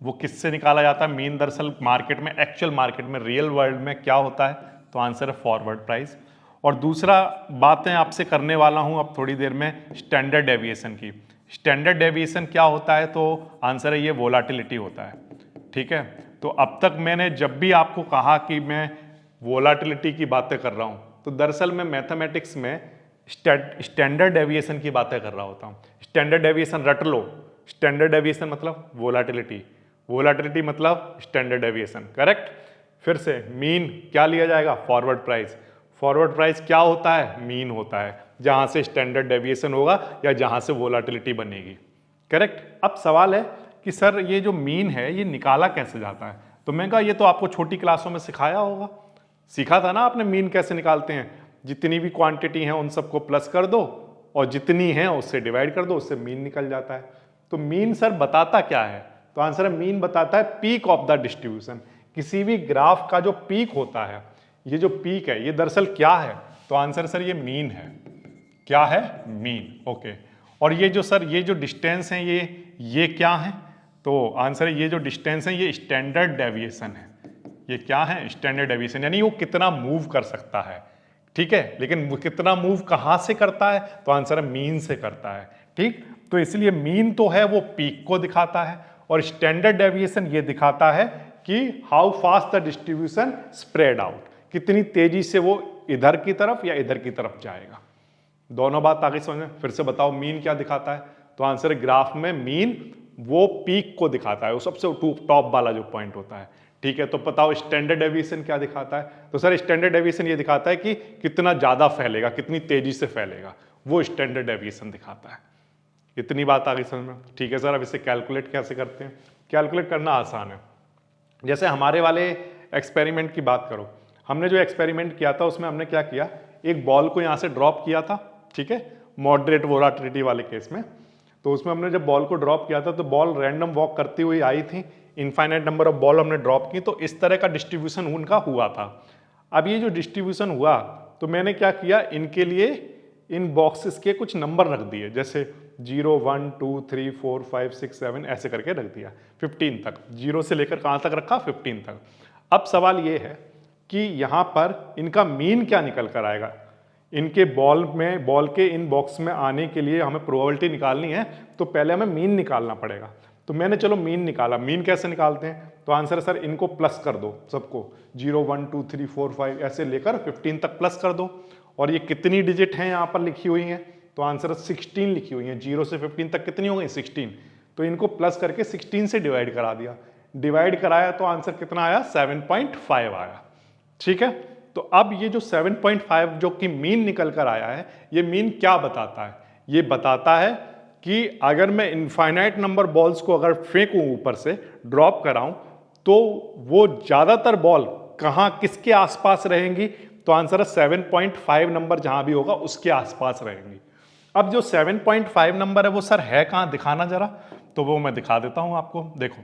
वो किससे निकाला जाता है। मीन दरअसल मार्केट में, एक्चुअल मार्केट में, रियल वर्ल्ड में क्या होता है, तो आंसर है फॉरवर्ड प्राइस। और दूसरा बातें आपसे करने वाला हूं अब थोड़ी देर में स्टैंडर्ड डेविएशन की। स्टैंडर्ड डेविएशन क्या होता है, तो आंसर है ये वोलाटिलिटी होता है। ठीक है, तो अब तक मैंने जब भी आपको कहा कि मैं वोलाटिलिटी की बातें कर रहा हूं, तो दरअसल मैं मैथमेटिक्स में स्टैंडर्ड डेविएशन की बातें कर रहा होता हूं। स्टैंडर्ड डेविएशन रट लो, स्टैंडर्ड डेविएशन मतलब वोलाटिलिटी, वोलाटिलिटी मतलब स्टैंडर्ड डेविएशन, करेक्ट। फिर से मीन क्या लिया जाएगा, फॉरवर्ड प्राइस, फॉरवर्ड प्राइस क्या होता है? मीन होता है, जहां से स्टैंडर्ड डेविएशन होगा या जहां से वोलाटिलिटी बनेगी। करेक्ट। अब सवाल है कि सर ये जो मीन है ये निकाला कैसे जाता है? तो मैंने कहा ये तो आपको छोटी क्लासों में सिखाया होगा, सीखा था ना आपने मीन कैसे निकालते हैं। जितनी भी क्वांटिटी है उन सबको प्लस कर दो और जितनी है उससे डिवाइड कर दो, उससे मीन निकल जाता है। तो मीन सर बताता क्या है? तो आंसर है मीन बताता है पीक ऑफ द डिस्ट्रीब्यूशन। किसी भी ग्राफ का जो पीक होता है, ये जो पीक है ये दरअसल क्या है? तो आंसर सर ये मीन है। क्या है? मीन। ओके। और ये जो सर ये जो डिस्टेंस है ये क्या है? तो आंसर है ये जो डिस्टेंस है ये स्टैंडर्ड डेविएशन है। ये क्या है? स्टैंडर्ड डेविएशन, यानी वो कितना मूव कर सकता है। ठीक है, लेकिन वो कितना मूव कहां से करता है? तो आंसर है मीन से करता है। ठीक, तो इसलिए मीन तो है वो पीक को दिखाता है और स्टैंडर्ड डेविएशन ये दिखाता है कि how fast the distribution spread out, कितनी तेजी से वो इधर की तरफ या इधर की तरफ जाएगा। दोनों बात आगे समझ में। फिर से बताओ मीन क्या दिखाता है? तो आंसर है ग्राफ में मीन वो पीक को दिखाता है, वो सबसे टॉप वाला जो पॉइंट होता है। ठीक है, तो बताओ स्टैंडर्ड डेविएशन क्या दिखाता है? तो सर स्टैंडर्ड डेविएशन ये दिखाता है कि कितना ज्यादा फैलेगा, कितनी तेजी से फैलेगा, वो स्टैंडर्ड डेविएशन दिखाता है। इतनी बात आगे समझ में। ठीक है सर, अब इसे कैलकुलेट कैसे करते हैं? कैलकुलेट करना आसान है। जैसे हमारे वाले एक्सपेरिमेंट की बात करो, हमने जो एक्सपेरिमेंट किया था उसमें हमने क्या किया, एक बॉल को यहाँ से ड्रॉप किया था। ठीक है, मॉडरेट वोलाटिलिटी वाले केस में। तो उसमें हमने जब बॉल को ड्रॉप किया था तो बॉल रैंडम वॉक करती हुई आई थी, इनफाइनाइट नंबर ऑफ बॉल हमने ड्रॉप की, तो इस तरह का डिस्ट्रीब्यूशन उनका हुआ था। अब ये जो डिस्ट्रीब्यूशन हुआ तो मैंने क्या किया, इनके लिए इन बॉक्सेस के कुछ नंबर रख दिए, जैसे 0 1 2 3 4 5 6 7 ऐसे करके रख दिया 15 तक। 0 से लेकर कहाँ तक रखा? 15 तक। अब सवाल ये है कि यहाँ पर इनका मीन क्या निकल कर आएगा। इनके बॉल के इन बॉक्स में आने के लिए हमें प्रोबेबिलिटी निकालनी है, तो पहले हमें मीन निकालना पड़ेगा। तो मैंने चलो मीन निकाला। मीन कैसे निकालते हैं? तो आंसर सर इनको प्लस कर दो सबको, 0 1 2 3 4 5 ऐसे लेकर 15 तक प्लस कर दो। और ये कितनी डिजिट हैं यहाँ पर लिखी हुई हैं? तो आंसर 16 लिखी हुई हैं। 0 से 15 तक कितनी हो गई? 16। तो इनको प्लस करके 16 से डिवाइड करा दिया। डिवाइड कराया तो आंसर कितना आया? 7.5 आया। ठीक है, तो अब ये जो 7.5 जो कि मीन निकल कर आया है, ये मीन क्या बताता है? ये बताता है कि अगर मैं इनफाइनाइट नंबर बॉल्स को अगर फेंकूं ऊपर से, ड्रॉप कराऊं, तो वो ज्यादातर बॉल कहां किसके आसपास रहेंगी? तो आंसर है 7.5 नंबर जहां भी होगा उसके आसपास रहेंगी। अब जो 7.5 नंबर है वो सर है कहां? दिखाना जरा। तो वो मैं दिखा देता हूं आपको, देखो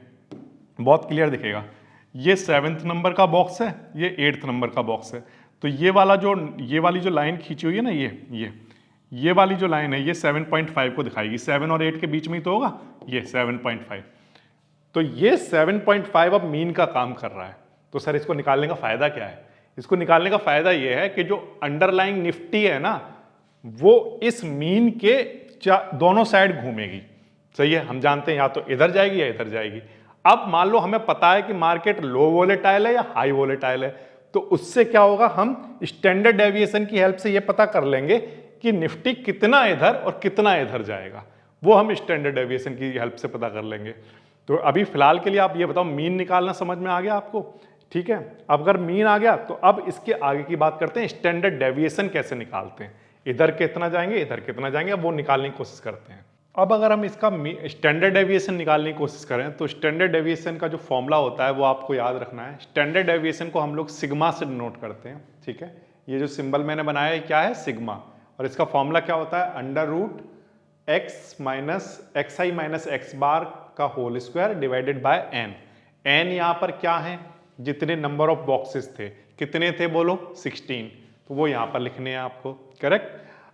बहुत क्लियर दिखेगा। ये 7th नंबर का बॉक्स है, ये 8th नंबर का बॉक्स है। तो ये वाली जो लाइन खींची हुई है ना, ये वाली जो लाइन है ये 7.5 को दिखाएगी। 7 और 8 के बीच में ही तो होगा ये 7.5। तो ये 7.5 अब मीन का काम कर रहा है। तो सर इसको निकालने का फायदा क्या है? इसको निकालने का फायदा ये है कि जो अंडरलाइंग निफ्टी है ना, वो इस मीन के दोनों साइड घूमेगी। सही है, हम जानते हैं या तो इधर जाएगी या इधर जाएगी। अब मान लो हमें पता है कि मार्केट लो वोलेटाइल है या हाई वोलेटाइल है, तो उससे क्या होगा, हम स्टैंडर्ड डेविएशन की हेल्प से ये पता कर लेंगे कि निफ्टी कितना इधर और कितना इधर जाएगा। वो हम स्टैंडर्ड डेविएशन की हेल्प से पता कर लेंगे। तो अभी फिलहाल के लिए आप ये बताओ, मीन निकालना समझ में आ गया आपको? ठीक है, अब अगर मीन आ गया तो अब इसके आगे की बात करते हैं, स्टैंडर्ड डेविएशन कैसे निकालते हैं। इधर कितना जाएंगे, इधर कितना जाएंगे, अब वो निकालने की कोशिश करते हैं। अब अगर हम इसका स्टैंडर्ड डेविएशन निकालने की कोशिश करें तो स्टैंडर्ड डेविएशन का जो फॉर्मूला होता है वो आपको याद रखना है। स्टैंडर्ड डेविएशन को हम लोग सिग्मा से डिनोट करते हैं। ठीक है, ये जो सिंबल मैंने बनाया है क्या है? सिग्मा। और इसका फॉर्मूला क्या होता है? Under root X minus X I minus X bar का whole square divided by N. N यहाँ पर क्या है? जितने नंबर ऑफ बॉक्सेस थे, कितने थे बोलो? 16। तो वो यहाँ पर लिखने हैं आपको। करेक्ट।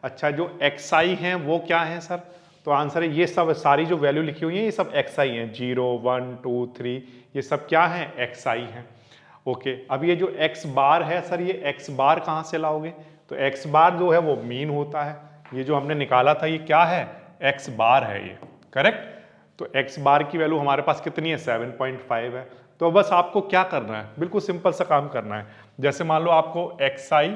अच्छा, जो एक्स आई हैं वो क्या है सर? तो आंसर है ये सब सारी जो वैल्यू लिखी हुई है ये सब एक्स आई हैं। 0 1 2 3 ये सब क्या है? एक्स आई हैं। ओके, अब ये जो एक्स बार है सर, ये एक्स बार कहाँ से लाओगे? तो एक्स बार जो है वो मीन होता है। ये जो हमने निकाला था ये क्या है? एक्स बार है ये। करेक्ट। तो एक्स बार की वैल्यू हमारे पास कितनी है? 7.5 है। तो बस आपको क्या करना है? बिल्कुल सिंपल सा काम करना है। जैसे मान लो आपको एक्स आई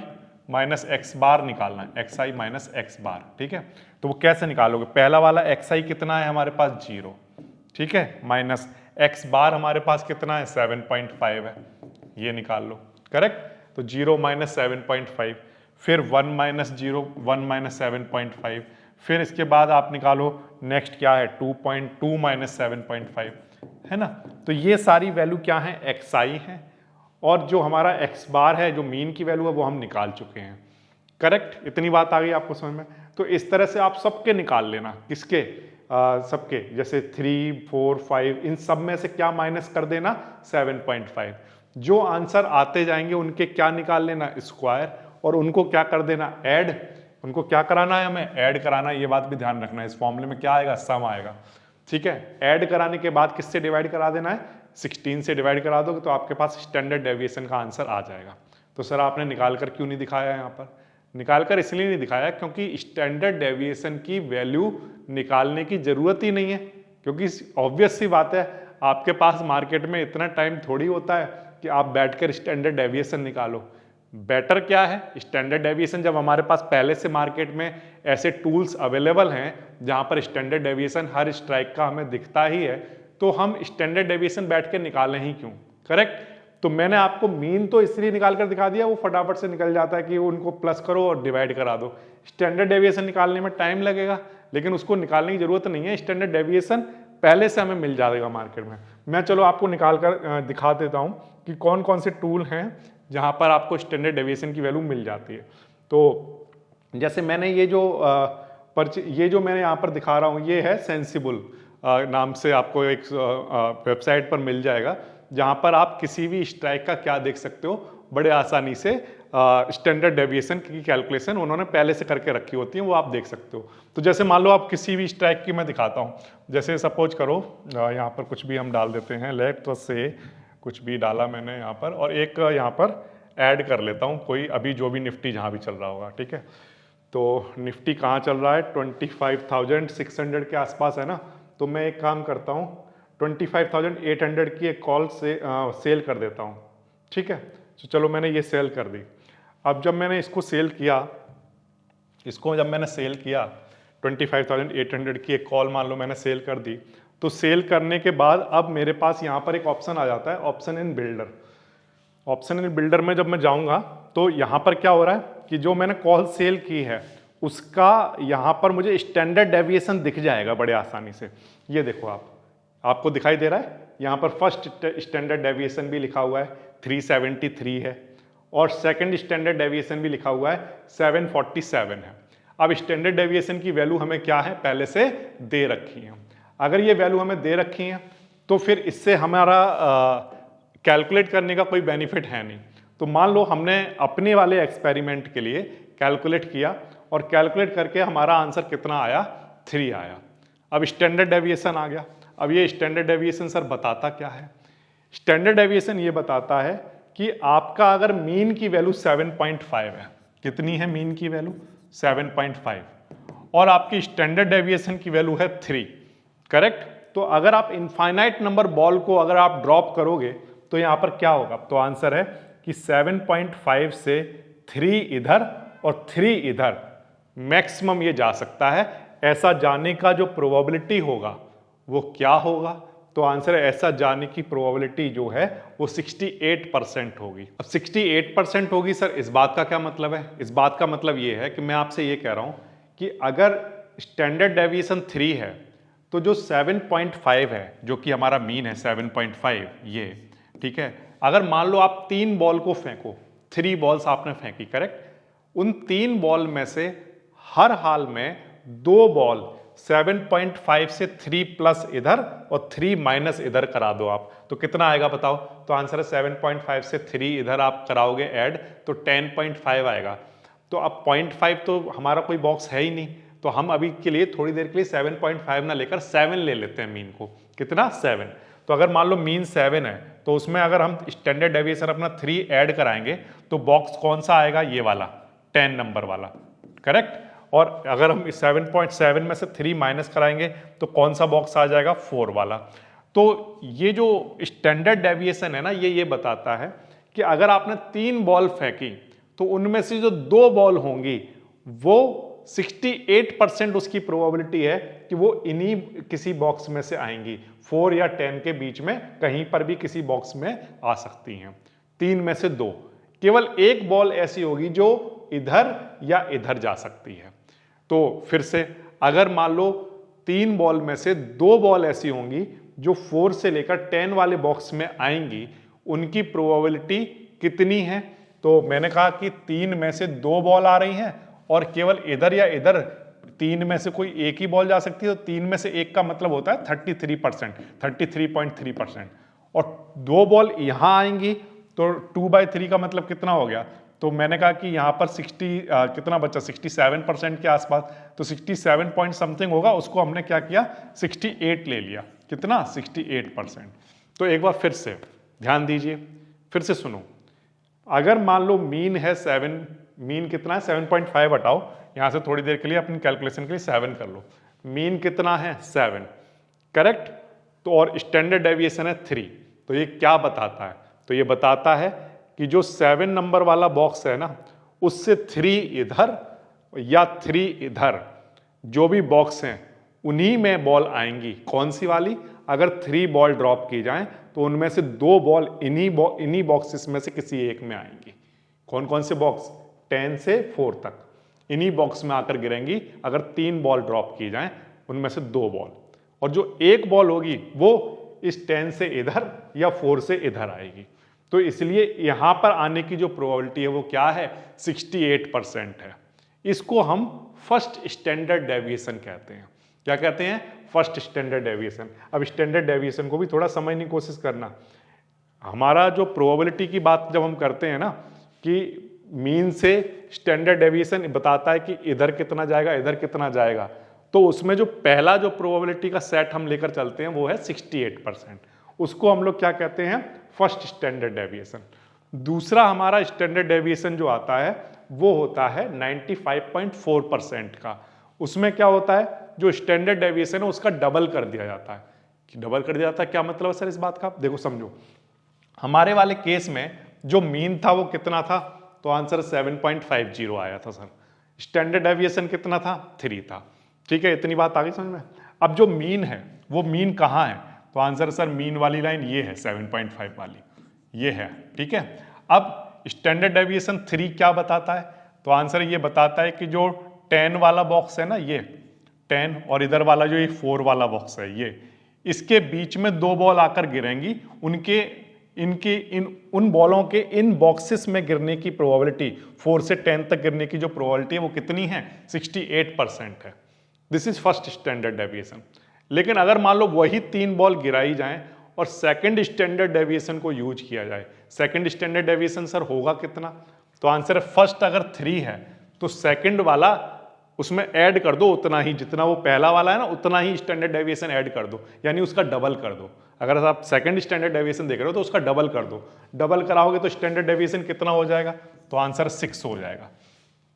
माइनस एक्स बार निकालना है, एक्स आई माइनस एक्स बार। ठीक है, तो वो कैसे निकालोगे? पहला वाला एक्स आई कितना है हमारे पास? 0। ठीक है, माइनस एक्स बार हमारे पास कितना है? 7.5 है, ये निकाल लो। करेक्ट। तो 0 माइनस 7.5, फिर 1 माइनस 0, 1 माइनस 7.5, फिर इसके बाद आप निकालो नेक्स्ट क्या है 2.2 माइनस 7.5, है ना। तो ये सारी वैल्यू क्या है, xi है, और जो हमारा x बार है, जो मीन की वैल्यू है, वो हम निकाल चुके हैं। करेक्ट, इतनी बात आ गई आपको समझ में। तो इस तरह से आप सबके निकाल लेना, किसके, सबके, जैसे 3, 4, 5, इन सब में से क्या माइनस कर देना, 7.5। जो आंसर आते जाएंगे उनके क्या निकाल लेना, स्क्वायर, और उनको क्या कर देना, ऐड। उनको क्या कराना है, हमें ऐड कराना है, ये बात भी ध्यान रखना है। इस फॉर्मूले में क्या आएगा, सम आएगा, ठीक है। ऐड कराने के बाद किससे डिवाइड करा देना है, 16 से डिवाइड करा दोगे तो आपके पास स्टैंडर्ड डेविएशन का आंसर आ जाएगा। तो सर आपने निकाल कर क्यों नहीं दिखाया, यहाँ पर निकाल कर इसलिए नहीं दिखाया क्योंकि स्टैंडर्ड डेविएशन की वैल्यू निकालने की जरूरत ही नहीं है, क्योंकि ऑब्वियस सी बात है आपके पास मार्केट में इतना टाइम थोड़ी होता है कि आप बैठकर स्टैंडर्ड डेविएशन निकालो। बेटर क्या है, स्टैंडर्ड डेविएशन जब हमारे पास पहले से मार्केट में ऐसे टूल्स अवेलेबल हैं जहां पर स्टैंडर्ड डेविएशन हर स्ट्राइक का हमें दिखता ही है, तो हम स्टैंडर्ड डेविएशन बैठ के निकालें ही क्यों। करेक्ट। तो मैंने आपको मीन तो इसलिए निकाल कर दिखा दिया, वो फटाफट से निकल जाता है कि उनको प्लस करो और डिवाइड करा दो। स्टैंडर्ड डेविएशन निकालने में टाइम लगेगा, लेकिन उसको निकालने की जरूरत नहीं है, स्टैंडर्ड डेविएशन पहले से हमें मिल जाएगा मार्केट में। मैं चलो आपको निकाल कर दिखा देता हूँ कि कौन कौन से टूल हैं जहाँ पर आपको स्टैंडर्ड डेविएशन की वैल्यू मिल जाती है। तो जैसे मैंने ये जो मैंने यहाँ पर दिखा रहा हूँ, ये है सेंसिबल नाम से, आपको एक वेबसाइट पर मिल जाएगा, जहाँ पर आप किसी भी स्ट्राइक का क्या देख सकते हो, बड़े आसानी से स्टैंडर्ड डेविएशन की कैलकुलेशन उन्होंने पहले से करके रखी होती है, वो आप देख सकते हो। तो जैसे मान लो आप किसी भी स्ट्राइक की मैं दिखाता हूँ, जैसे सपोज करो यहाँ पर कुछ भी हम डाल देते हैं, लेट से कुछ भी डाला मैंने यहाँ पर, और एक यहाँ पर ऐड कर लेता हूँ कोई अभी जो भी निफ्टी जहाँ भी चल रहा होगा, ठीक है। तो निफ्टी कहाँ चल रहा है, 25,600 के आसपास है ना। तो मैं एक काम करता हूँ, 25,800 की एक कॉल से सेल कर देता हूँ, ठीक है। तो चलो मैंने ये सेल कर दी। अब जब मैंने इसको सेल किया, 25,800 की एक कॉल मान लो मैंने सेल कर दी, तो सेल करने के बाद अब मेरे पास यहाँ पर एक ऑप्शन आ जाता है, option in builder. Option in builder में जब मैं जाऊँगा तो यहाँ पर क्या हो रहा है कि जो मैंने कॉल सेल की है उसका यहाँ पर मुझे स्टैंडर्ड डेविएशन दिख जाएगा बड़े आसानी से। ये देखो आपको दिखाई दे रहा है, यहाँ पर फर्स्ट स्टैंडर्ड डेविएशन भी लिखा हुआ है 373 है, और सेकंड स्टैंडर्ड डेविएशन भी लिखा हुआ है 747 है। अब स्टैंडर्ड डेविएशन की वैल्यू हमें क्या है, पहले से दे रखी है। अगर ये वैल्यू हमें दे रखी है तो फिर इससे हमारा कैलकुलेट करने का कोई बेनिफिट है नहीं। तो मान लो हमने अपने वाले एक्सपेरिमेंट के लिए कैलकुलेट किया और कैलकुलेट करके हमारा आंसर कितना आया, 3 आया। अब स्टैंडर्ड डेविएशन आ गया। अब ये स्टैंडर्ड डेविएशन सर बताता क्या है, स्टैंडर्ड डेविएशन ये बताता है कि आपका अगर मीन की वैल्यू 7.5 है, कितनी है मीन की वैल्यू 7.5, और आपकी स्टैंडर्ड डेविएशन की वैल्यू है 3, करेक्ट। तो अगर आप इनफाइनाइट नंबर बॉल को अगर आप ड्रॉप करोगे तो यहां पर क्या होगा, तो आंसर है कि 7.5 से 3 इधर और 3 इधर, मैक्सिमम ये जा सकता है। ऐसा जाने का जो प्रोबेबिलिटी होगा वो क्या होगा, तो आंसर है ऐसा जाने की प्रोबेबिलिटी जो है वो 68% होगी। अब 68% होगी सर, इस बात का क्या मतलब है, इस बात का मतलब ये है कि मैं आपसे ये कह रहा हूं कि अगर स्टैंडर्ड डेविएशन 3 है तो जो 7.5 है, जो कि हमारा मीन है 7.5 ये, ठीक है। अगर मान लो आप 3 बॉल को फेंको, 3 बॉल्स आपने फेंकी, करेक्ट, उन 3 बॉल में से हर हाल में 2 बॉल 7.5 से 3 प्लस इधर और 3 माइनस इधर करा दो आप, तो कितना आएगा बताओ। तो आंसर है 7.5 से 3 इधर आप कराओगे ऐड तो 10.5 आएगा। तो अब 0.5 तो हमारा कोई बॉक्स है ही नहीं, तो हम अभी के लिए थोड़ी देर के लिए 7.5 ना लेकर 7 ले लेते हैं मीन को, कितना 7। तो अगर मान लो मीन 7 है तो उसमें अगर हम स्टैंडर्ड डेविएशन अपना 3 ऐड कराएंगे तो बॉक्स कौन सा आएगा, ये वाला 10 नंबर वाला, करेक्ट। और अगर हम 7.7 में से 3 माइनस कराएंगे तो कौन सा बॉक्स आ जाएगा, 4 वाला। तो ये जो स्टैंडर्ड डेविएशन है ना, ये बताता है कि अगर आपने 3 बॉल फेंकी तो उनमें से जो 2 बॉल होंगी वो 68% उसकी प्रोबेबिलिटी है कि वो इन्हीं किसी बॉक्स में से आएंगी, 4 या 10 के बीच में कहीं पर भी किसी बॉक्स में आ सकती हैं। 3 में से 2, केवल एक बॉल ऐसी होगी जो इधर या इधर जा सकती है। तो फिर से अगर मान लो 3 बॉल में से 2 बॉल ऐसी होंगी जो 4 से लेकर 10 वाले बॉक्स में आएंगी, उनकी प्रोबेबिलिटी कितनी है? तो मैंने कहा कि 3 में से 2 बॉल आ रही हैं और केवल इधर या इधर 3 में से कोई एक ही बॉल जा सकती है, तो 3 में से एक का मतलब होता है 33%, 33.3%। और 2 बॉल यहां आएंगी तो 2/3 का मतलब कितना हो गया? तो मैंने कहा कि यहाँ पर 60 कितना बचा, 67% के आसपास, तो 67 पॉइंट समथिंग होगा, उसको हमने क्या किया 68 ले लिया। कितना? 68%। तो एक बार फिर से ध्यान दीजिए, फिर से सुनो। अगर मान लो मीन है 7, मीन कितना है 7.5 हटाओ, यहां से थोड़ी देर के लिए अपनी कैलकुलेशन के लिए 7 कर लो। मीन कितना है 7, करेक्ट? तो और स्टैंडर्ड डेविएशन है 3। तो ये क्या बताता है? तो ये बताता है कि जो 7 नंबर वाला बॉक्स है ना, उससे 3 इधर या 3 इधर जो भी बॉक्स हैं उन्हीं में बॉल आएंगी। कौन सी वाली? अगर 3 बॉल ड्रॉप की जाएं तो उनमें से 2 बॉल इन्हीं बॉक्सेस में से किसी एक में आएंगी। कौन कौन से बॉक्स? 10 से 4 तक इन्हीं बॉक्स में आकर गिरेंगी। अगर 3 बॉल ड्रॉप की जाएं उनमें से 2 बॉल, और जो एक बॉल होगी वो इस 10 से इधर या 4 से इधर आएगी। तो इसलिए यहां पर आने की जो प्रोबेबिलिटी है वो क्या है? 68% है। इसको हम फर्स्ट स्टैंडर्ड डेविएशन कहते हैं। क्या कहते हैं? First standard deviation. अब स्टैंडर्ड डेविएशन को भी थोड़ा समझने की कोशिश करना। हमारा जो प्रोबेबिलिटी की बात जब हम करते हैं ना, कि मीन से स्टैंडर्ड डेविएशन बताता है कि इधर कितना जाएगा, इधर कितना जाएगा, तो उसमें जो पहला जो प्रोबेबिलिटी का सेट हम लेकर चलते हैं वो है 68%। उसको हम लोग क्या कहते हैं? First standard deviation. दूसरा हमारा स्टैंडर्ड डेविएशन जो आता है वो होता है 95.4% का। उसमें क्या होता है? जो स्टैंडर्ड डेविएशन है उसका डबल कर दिया जाता है। कि डबल कर दिया जाता है क्या मतलब है सर इस बात का? देखो समझो, हमारे वाले केस में जो मीन था वो कितना था? तो आंसर 7.50 आया था सर। स्टैंडर्ड डेविएशन कितना था? 3 था। ठीक है, इतनी बात आ गई समझ में? अब जो मीन है वो मीन कहाँ है? तो आंसर सर मीन वाली लाइन ये है, 7.5 वाली ये है। ठीक है, अब स्टैंडर्ड डेविएशन 3 क्या बताता है? तो आंसर ये बताता है कि जो 10 वाला बॉक्स है ना, ये 10 और इधर वाला जो ये 4 वाला बॉक्स है, ये इसके बीच में 2 बॉल आकर गिरेंगी। उन बॉलों के इन बॉक्सेस में गिरने की प्रोबेबिलिटी 4 से 10 तक गिरने की जो प्रोबेबिलिटी है वो कितनी है? 68% है। This is first standard deviation. लेकिन अगर मान लो वही 3 बॉल गिराई जाएं और सेकंड स्टैंडर्ड डेविएशन को यूज किया जाए, सेकंड स्टैंडर्ड डेविएशन सर होगा कितना? तो आंसर है फर्स्ट अगर 3 है तो सेकंड वाला उसमें ऐड कर दो उतना ही, जितना वो पहला वाला है ना उतना ही स्टैंडर्ड डेविएशन ऐड कर दो, यानी उसका डबल कर दो। अगर आप सेकंड स्टैंडर्ड डेविएशन देख रहे हो तो उसका डबल कर दो। डबल कराओगे तो स्टैंडर्ड डेविएशन कितना हो जाएगा? तो आंसर 6 हो जाएगा।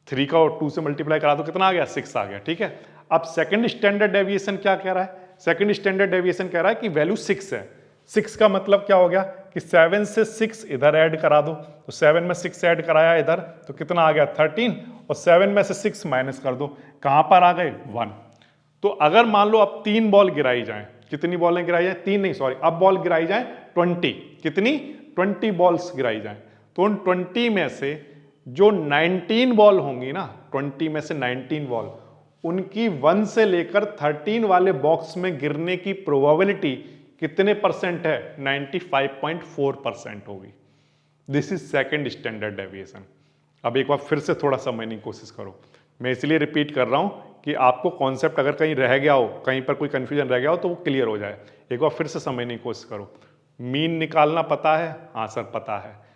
3 का और 2 से मल्टीप्लाई करा दो, कितना आ गया? 6 आ गया। ठीक है, अब सेकंड स्टैंडर्ड डेविएशन क्या कह रहा है? सेकंड स्टैंडर्ड डेविएशन कह रहा है कि वैल्यू 6 है। 6 का मतलब क्या हो गया कि 7 से 6 इधर ऐड करा दो, तो 7 में 6 ऐड कराया इधर तो कितना आ गया? 13, और 7 में से 6 माइनस कर दो, कहां पर आ गए? 1। तो अगर मान लो अब 3 बॉल गिराई जाए, कितनी बॉलें गिराई जाए? 3 नहीं सॉरी, अब बॉल गिराई जाए 20। कितनी? 20 बॉल्स गिराई जाए, तो उन 20 में से जो 19 बॉल होंगी ना, 20 में से 19 बॉल, उनकी 1 से लेकर 13 वाले बॉक्स में गिरने की प्रोबेबिलिटी कितने परसेंट है? 95.4% होगी। This is second standard deviation. अब एक बार फिर से थोड़ा समझने की कोशिश करो। मैं इसलिए रिपीट कर रहा हूं कि आपको कॉन्सेप्ट अगर कहीं रह गया हो, कहीं पर कोई कंफ्यूजन रह गया हो तो वो क्लियर हो जाए। एक बार फिर से समझने की कोशिश करो। मीन निकालना पता है? हाँ सर पता है।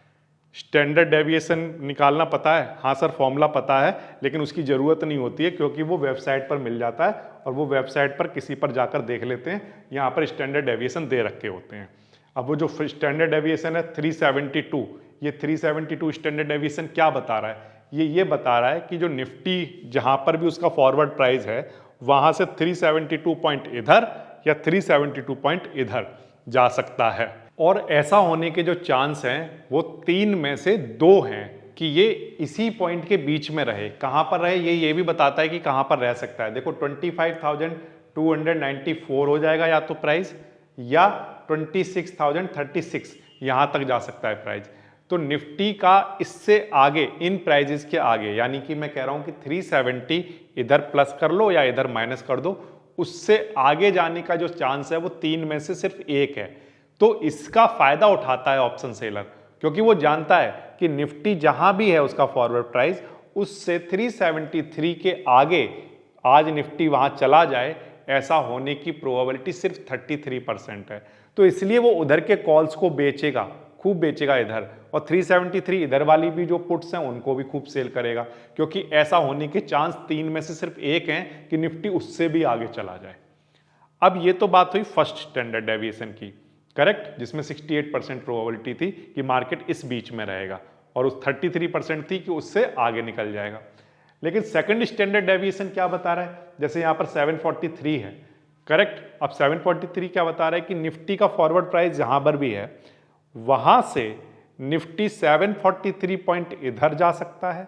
स्टैंडर्ड डेविएशन निकालना पता है? हाँ सर फॉर्मूला पता है, लेकिन उसकी ज़रूरत नहीं होती है क्योंकि वो वेबसाइट पर मिल जाता है और वो वेबसाइट पर किसी पर जाकर देख लेते हैं, यहाँ पर स्टैंडर्ड डेविएशन दे रखे होते हैं। अब वो जो स्टैंडर्ड डेविएशन है 372, ये 372 स्टैंडर्ड डेविएशन क्या बता रहा है? ये बता रहा है कि जो निफ्टी जहाँ पर भी उसका फॉरवर्ड प्राइस है वहाँ से 372 पॉइंट इधर या 372 पॉइंट इधर जा सकता है। और ऐसा होने के जो चांस हैं वो 3 में से 2 हैं कि ये इसी पॉइंट के बीच में रहे। कहाँ पर रहे ये भी बताता है कि कहाँ पर रह सकता है। देखो 25,294 हो जाएगा या तो प्राइस, या 26,036 यहाँ तक जा सकता है प्राइस। तो निफ्टी का इससे आगे, इन प्राइजेस के आगे, यानी कि मैं कह रहा हूं कि 370 इधर प्लस कर लो या इधर माइनस कर दो, उससे आगे जाने का जो चांस है वो 3 में से सिर्फ एक है। तो इसका फायदा उठाता है ऑप्शन सेलर, क्योंकि वो जानता है कि निफ्टी जहां भी है उसका फॉरवर्ड प्राइस, उससे 373 के आगे आज निफ्टी वहां चला जाए, ऐसा होने की प्रोबेबिलिटी सिर्फ 33% है। तो इसलिए वो उधर के कॉल्स को बेचेगा, खूब बेचेगा इधर, और 373 इधर वाली भी जो पुट्स हैं उनको भी खूब सेल करेगा, क्योंकि ऐसा होने के चांस 3 में से सिर्फ एक हैं कि निफ्टी उससे भी आगे चला जाए। अब ये तो बात हुई फर्स्ट स्टैंडर्ड डेविएशन की, करेक्ट, जिसमें 68% प्रोबेबिलिटी थी कि मार्केट इस बीच में रहेगा, और उस 33% थी कि उससे आगे निकल जाएगा। लेकिन सेकंड स्टैंडर्ड डेविएशन क्या बता रहा है? जैसे यहां पर 743 है, करेक्ट। अब 743 क्या बता रहा है कि निफ्टी का फॉरवर्ड प्राइस जहां पर भी है वहां से निफ्टी 743 पॉइंट इधर जा सकता है,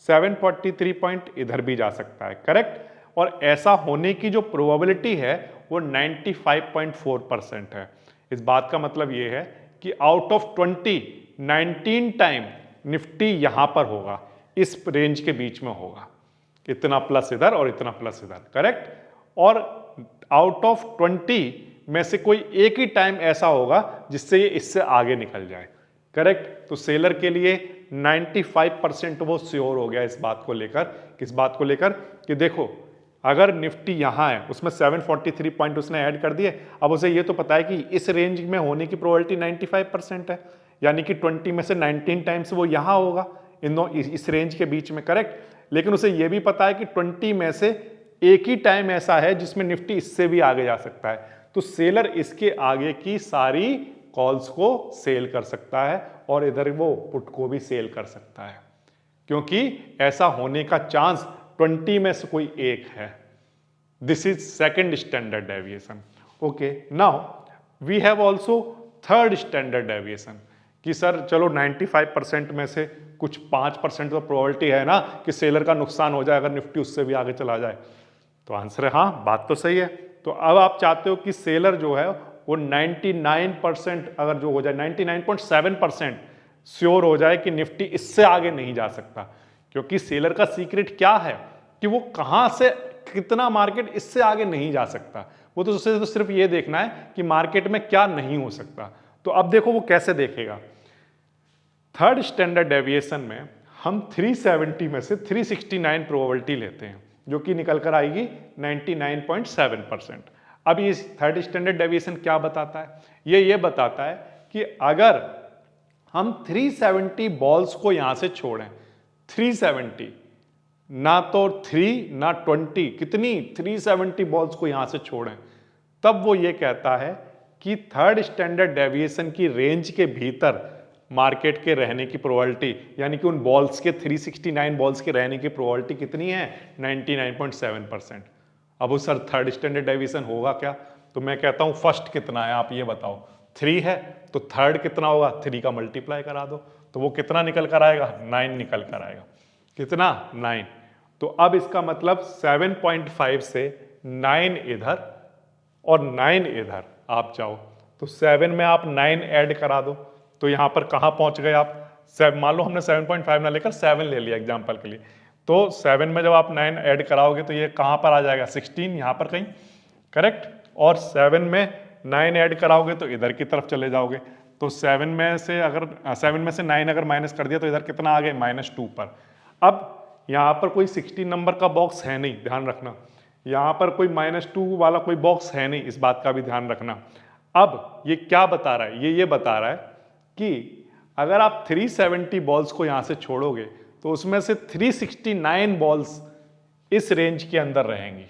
743 पॉइंट इधर भी जा सकता है, करेक्ट। और ऐसा होने की जो प्रोबेबिलिटी है वो 95.4% है। इस बात का मतलब ये है कि आउट ऑफ 20, 19 टाइम निफ्टी यहां पर होगा, इस रेंज के बीच में होगा, इतना प्लस इधर और इतना प्लस इधर, करेक्ट। और आउट ऑफ 20 में से कोई एक ही टाइम ऐसा होगा जिससे ये इससे आगे निकल जाए, करेक्ट। तो सेलर के लिए 95% वो श्योर हो गया इस बात को लेकर, किस बात को लेकर कि देखो अगर निफ्टी यहां है, उसमें 743 पॉइंट उसने ऐड कर दिए, अब उसे ये तो पता है कि इस रेंज में होने की प्रोबेबिलिटी 95% है, यानी कि 20 में से 19 टाइम्स वो यहां होगा, इस रेंज के बीच में, करेक्ट। लेकिन उसे ये भी पता है कि 20 में से एक ही टाइम ऐसा है जिसमें निफ्टी इससे भी आगे जा सकता है। तो सेलर इसके आगे की सारी कॉल्स को सेल कर सकता है और इधर वो पुट को भी सेल कर सकता है, क्योंकि ऐसा होने का चांस 20 में से कोई एक है। This is second standard deviation. Okay, now we have also third standard deviation कि सर चलो 95% में से कुछ 5% तो प्रोबेबिलिटी है ना कि सेलर का नुकसान हो जाए अगर निफ्टी उससे भी आगे चला जाए। तो आंसर है हाँ, बात तो सही है। तो अब आप चाहते हो कि सेलर जो है वो 99% अगर जो हो जाए, 99.7% श्योर हो जाए कि निफ्टी इससे आगे नहीं जा सकता, क्योंकि सेलर का सीक्रेट क्या है कि वो कहां से कितना मार्केट इससे आगे नहीं जा सकता, वो तो उसे तो सिर्फ ये देखना है कि मार्केट में क्या नहीं हो सकता। तो अब देखो वो कैसे देखेगा। थर्ड स्टैंडर्ड डेविएशन में हम 370 में से 369 प्रोबेबिलिटी लेते हैं, जो कि निकल कर आएगी 99.7%। अब ये थर्ड स्टैंडर्ड डेविएशन क्या बताता है? ये बताता है कि अगर हम 370 बॉल्स को यहां से छोड़ें, 370 ना तो 3 ना 20, कितनी 370 बॉल्स को यहां से छोड़ें, तब वो ये कहता है कि थर्ड स्टैंडर्ड डेविएशन की रेंज के भीतर मार्केट के रहने की प्रोबेबिलिटी, यानी कि उन बॉल्स के 369 बॉल्स के रहने की प्रोबेबिलिटी कितनी है? 99.7%। अब वो सर थर्ड स्टैंडर्ड डेविएशन होगा क्या? तो मैं कहता हूं फर्स्ट कितना है आप ये बताओ। 3 है तो थर्ड कितना होगा? 3 का मल्टीप्लाई करा दो, तो वो कितना निकल कर आएगा? 9 निकल कर आएगा। कितना? 9। तो अब इसका मतलब 7.5 से 9 इधर और 9 इधर आप जाओ, तो 7 में आप 9 ऐड करा दो, तो यहां पर कहां पहुंच गए आप? मान लो हमने 7.5 ना लेकर 7 ले लिया एग्जांपल के लिए, तो 7 में जब आप 9 ऐड कराओगे तो ये कहां पर आ जाएगा? 16 यहां पर कहीं, करेक्ट। और 7 में 9 ऐड कराओगे तो इधर की तरफ चले जाओगे, तो 7 में से 9 अगर माइनस कर दिया तो इधर कितना आ गए? -2 पर। अब यहां पर कोई 16 नंबर का बॉक्स है नहीं, ध्यान रखना, यहां पर कोई -2 वाला कोई बॉक्स है नहीं, इस बात का भी ध्यान रखना। अब ये क्या बता रहा है? ये बता रहा है कि अगर आप 370 बॉल्स को यहां से छोड़ोगे तो उसमें से 369 बॉल्स इस रेंज के अंदर रहेंगी,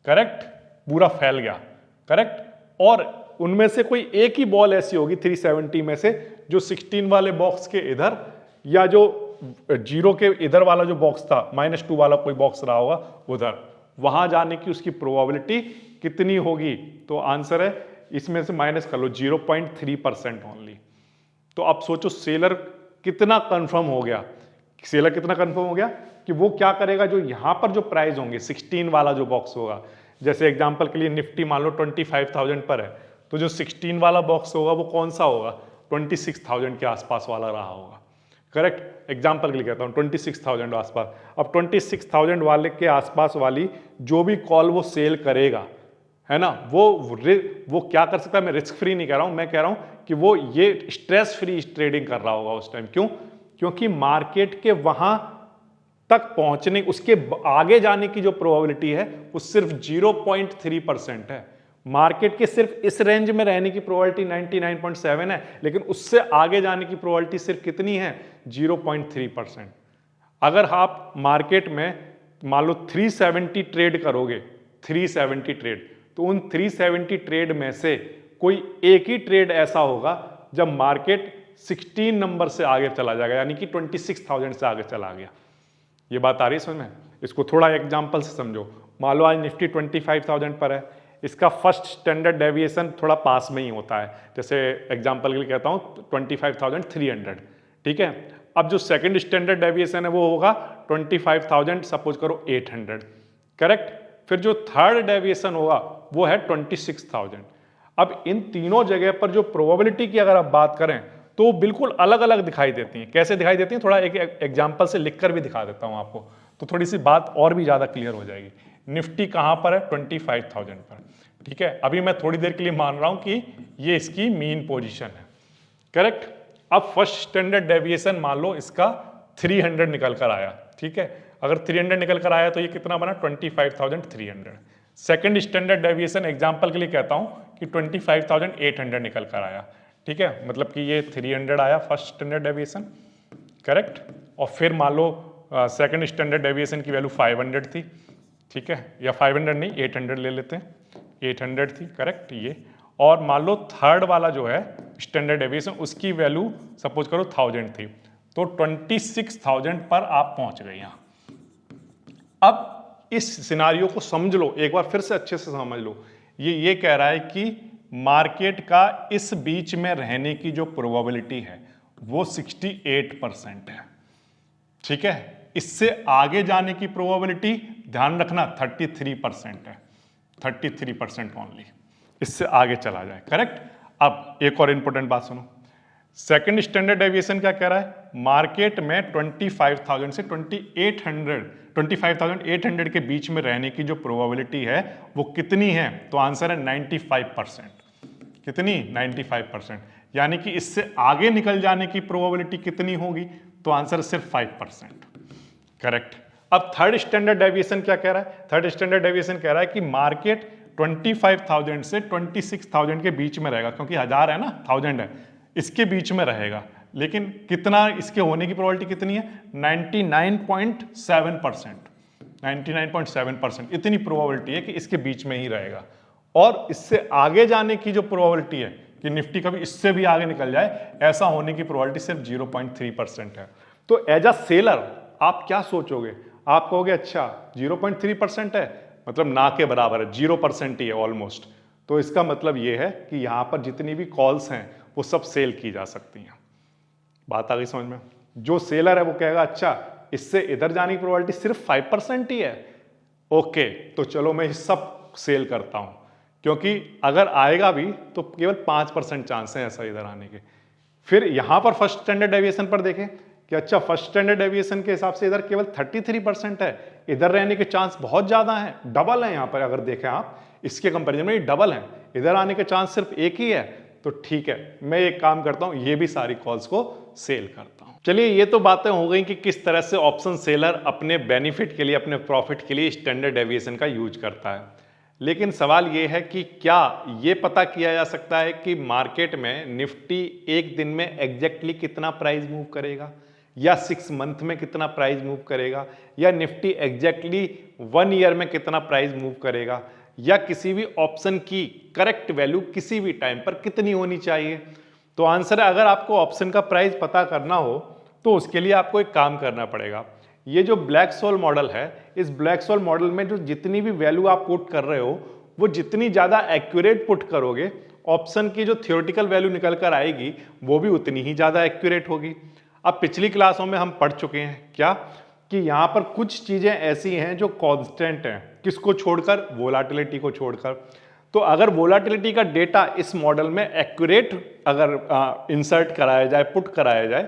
करेक्ट, पूरा फैल गया, करेक्ट। और उनमें से कोई एक ही बॉल ऐसी होगी 370 में से जो 16 वाले बॉक्स के इधर या जो 0 के इधर वाला जो बॉक्स था, -2 वाला कोई बॉक्स रहा होगा उधर, वहां जाने की उसकी प्रोबेबिलिटी कितनी होगी? तो आंसर है इसमें से माइनस कर लो 0.3% ओनली। तो अब सोचो सेलर कितना कंफर्म हो गया, सेलर कितना कंफर्म हो गया कि वो क्या करेगा, जो यहां पर जो प्राइस होंगे 16 वाला जो बॉक्स होगा, जैसे एग्जांपल के लिए निफ्टी मान लो 25,000 पर है, तो जो 16 वाला बॉक्स होगा वो कौन सा होगा? 26,000 के आसपास वाला रहा होगा। करेक्ट, एग्जाम्पल के लिए कहता हूँ 26,000 आसपास। अब 26,000 वाले के आसपास वाली जो भी कॉल वो सेल करेगा, है ना, वो क्या कर सकता है, मैं रिस्क फ्री नहीं कह रहा हूँ, मैं कह रहा हूँ कि वो ये स्ट्रेस फ्री ट्रेडिंग कर रहा होगा उस टाइम। क्यों? क्योंकि मार्केट के वहां तक पहुंचने, उसके आगे जाने की जो प्रोबेबिलिटी है वो सिर्फ 0.3% है। मार्केट के सिर्फ इस रेंज में रहने की प्रोबेबिलिटी 99.7 है, लेकिन उससे आगे जाने की प्रोबेबिलिटी सिर्फ कितनी है, 0.3%। अगर आप मार्केट में मान लो 370 ट्रेड करोगे, 370 ट्रेड, तो उन 370 ट्रेड में से कोई एक ही ट्रेड ऐसा होगा जब मार्केट 16 नंबर से आगे चला जाएगा, यानी कि 26,000 से आगे चला गया। ये बात आ रही है समझ में? इसको थोड़ा एग्जांपल से समझो। मान लो आज निफ्टी 25,000 पर है, इसका फर्स्ट स्टैंडर्ड डेविएशन थोड़ा पास में ही होता है, जैसे एग्जांपल के लिए कहता हूँ 25,300, ठीक है। अब जो सेकंड स्टैंडर्ड डेविएशन है वो होगा 25,000 सपोज करो 800, करेक्ट। फिर जो थर्ड डेविएशन होगा वो है 26,000। अब इन तीनों जगह पर जो प्रोबेबिलिटी की अगर आप बात करें तो बिल्कुल अलग अलग दिखाई देती हैं। कैसे दिखाई देती हैं, थोड़ा एक एग्जांपल से लिखकर भी दिखा देता हूं आपको, तो थोड़ी सी बात और भी ज्यादा क्लियर हो जाएगी। निफ्टी कहां पर है, 25,000 पर, ठीक है। अभी मैं थोड़ी देर के लिए मान रहा हूं कि ये इसकी मीन पोजीशन है, करेक्ट। अब फर्स्ट स्टैंडर्ड डेविएशन मान लो इसका 300 निकल कर आया, ठीक है। अगर 300 निकल कर आया तो ये कितना बना, 25,300। सेकंड स्टैंडर्ड डेविएशन एग्जांपल के लिए कहता हूं कि 25,800 निकल कर आया, ठीक है। मतलब कि ये 300 आया फर्स्ट स्टैंडर्ड डेविएशन, करेक्ट। और फिर मान लो सेकंड स्टैंडर्ड डेविएशन की वैल्यू 500 थी, ठीक है, या 500 नहीं 800 ले लेते हैं, 800 थी, करेक्ट ये। और मान लो थर्ड वाला जो है स्टैंडर्ड डेविएशन उसकी वैल्यू सपोज करो 1000 थी, तो 26,000 पर आप पहुंच गए यहां। अब इस सिनारियो को समझ लो एक बार, फिर से अच्छे से समझ लो। ये कह रहा है कि मार्केट का इस बीच में रहने की जो प्रोबेबिलिटी है वो 68% है, ठीक है। इससे आगे जाने की प्रोबेबिलिटी ध्यान रखना 33% है, 33% ओनली, इससे आगे चला जाए, करेक्ट। अब एक और इंपॉर्टेंट बात सुनो, सेकंड स्टैंडर्ड डेविएशन क्या कह रहा है, मार्केट में 25,000 से 25,800 के बीच में रहने की जो प्रोबेबिलिटी है वो कितनी है, तो आंसर है 95%। कितनी, 95%। यानी कि इससे आगे निकल जाने की प्रोबेबिलिटी कितनी होगी, तो आंसर सिर्फ 5%, करेक्ट। अब थर्ड स्टैंडर्ड डेविएशन क्या कह रहा है, थर्ड स्टैंडर्ड डेविएशन कह रहा है कि मार्केट 25,000 से 26,000 के बीच में रहेगा, क्योंकि 1000 है ना, 1000 है, इसके बीच में रहेगा। लेकिन कितना इसके होने की प्रोबेबिलिटी कितनी है, 99.7%, 99.7%। इतनी प्रोबेबिलिटी है कि इसके बीच में ही रहेगा। और इससे आगे जाने की जो प्रोबेबिलिटी है कि निफ्टी कभी इससे भी आगे निकल जाए, ऐसा होने की प्रोबेबिलिटी सिर्फ 0.3% है। तो एज अ सेलर आप क्या सोचोगे, आप कहोगे अच्छा 0.3% है, मतलब ना के बराबर है, 0% ही है ऑलमोस्ट। तो इसका मतलब ये है कि यहां पर जितनी भी कॉल्स हैं वो सब सेल की जा सकती हैं। बात आ गई समझ में? जो सेलर है वो कहेगा अच्छा इससे इधर जाने की प्रोबेबिलिटी सिर्फ 5% ही है, ओके तो चलो मैं सब सेल करता हूं, क्योंकि अगर आएगा भी तो केवल 5% चांस है ऐसा इधर आने के। फिर यहां पर फर्स्ट स्टैंडर्ड डेविएशन पर देखें कि अच्छा फर्स्ट स्टैंडर्ड डेविएशन के हिसाब से इधर केवल 33% है, इधर रहने के चांस बहुत ज्यादा है, डबल है। यहां पर अगर देखें आप इसके कंपैरिजन में ये डबल है, इधर आने के चांस सिर्फ एक ही है। तो ठीक है, मैं एक काम करता हूं, ये भी सारी कॉल्स को सेल करता हूं। चलिए ये तो बातें हो गई कि किस तरह से ऑप्शन सेलर अपने बेनिफिट के लिए, अपने प्रॉफिट के लिए स्टैंडर्ड डेविएशन का यूज करता है। लेकिन सवाल ये है कि क्या ये पता किया जा सकता है कि मार्केट में निफ्टी एक दिन में एग्जैक्टली कितना प्राइस मूव करेगा, या 6 मंथ में कितना प्राइस मूव करेगा, या निफ्टी एग्जैक्टली 1 ईयर में कितना प्राइस मूव करेगा, या किसी भी ऑप्शन की करेक्ट वैल्यू किसी भी टाइम पर कितनी होनी चाहिए। तो आंसर है, अगर आपको ऑप्शन का प्राइस पता करना हो तो उसके लिए आपको एक काम करना पड़ेगा। ये जो ब्लैक-शॉल मॉडल है, इस ब्लैक-शॉल मॉडल में जो जितनी भी वैल्यू आप पुट कर रहे हो वो जितनी ज्यादा एक्यूरेट पुट करोगे, ऑप्शन की जो थियोरेटिकल वैल्यू निकल कर आएगी वो भी उतनी ही ज्यादा एक्यूरेट होगी। अब पिछली क्लासों में हम पढ़ चुके हैं क्या कि यहां पर कुछ चीजें ऐसी हैं जो कांस्टेंट हैं, किसको छोड़कर, वोलाटिलिटी को छोड़कर। तो अगर वोलाटिलिटी का डेटा इस मॉडल में एक्यूरेट अगर इंसर्ट कराया जाए, पुट कराया जाए,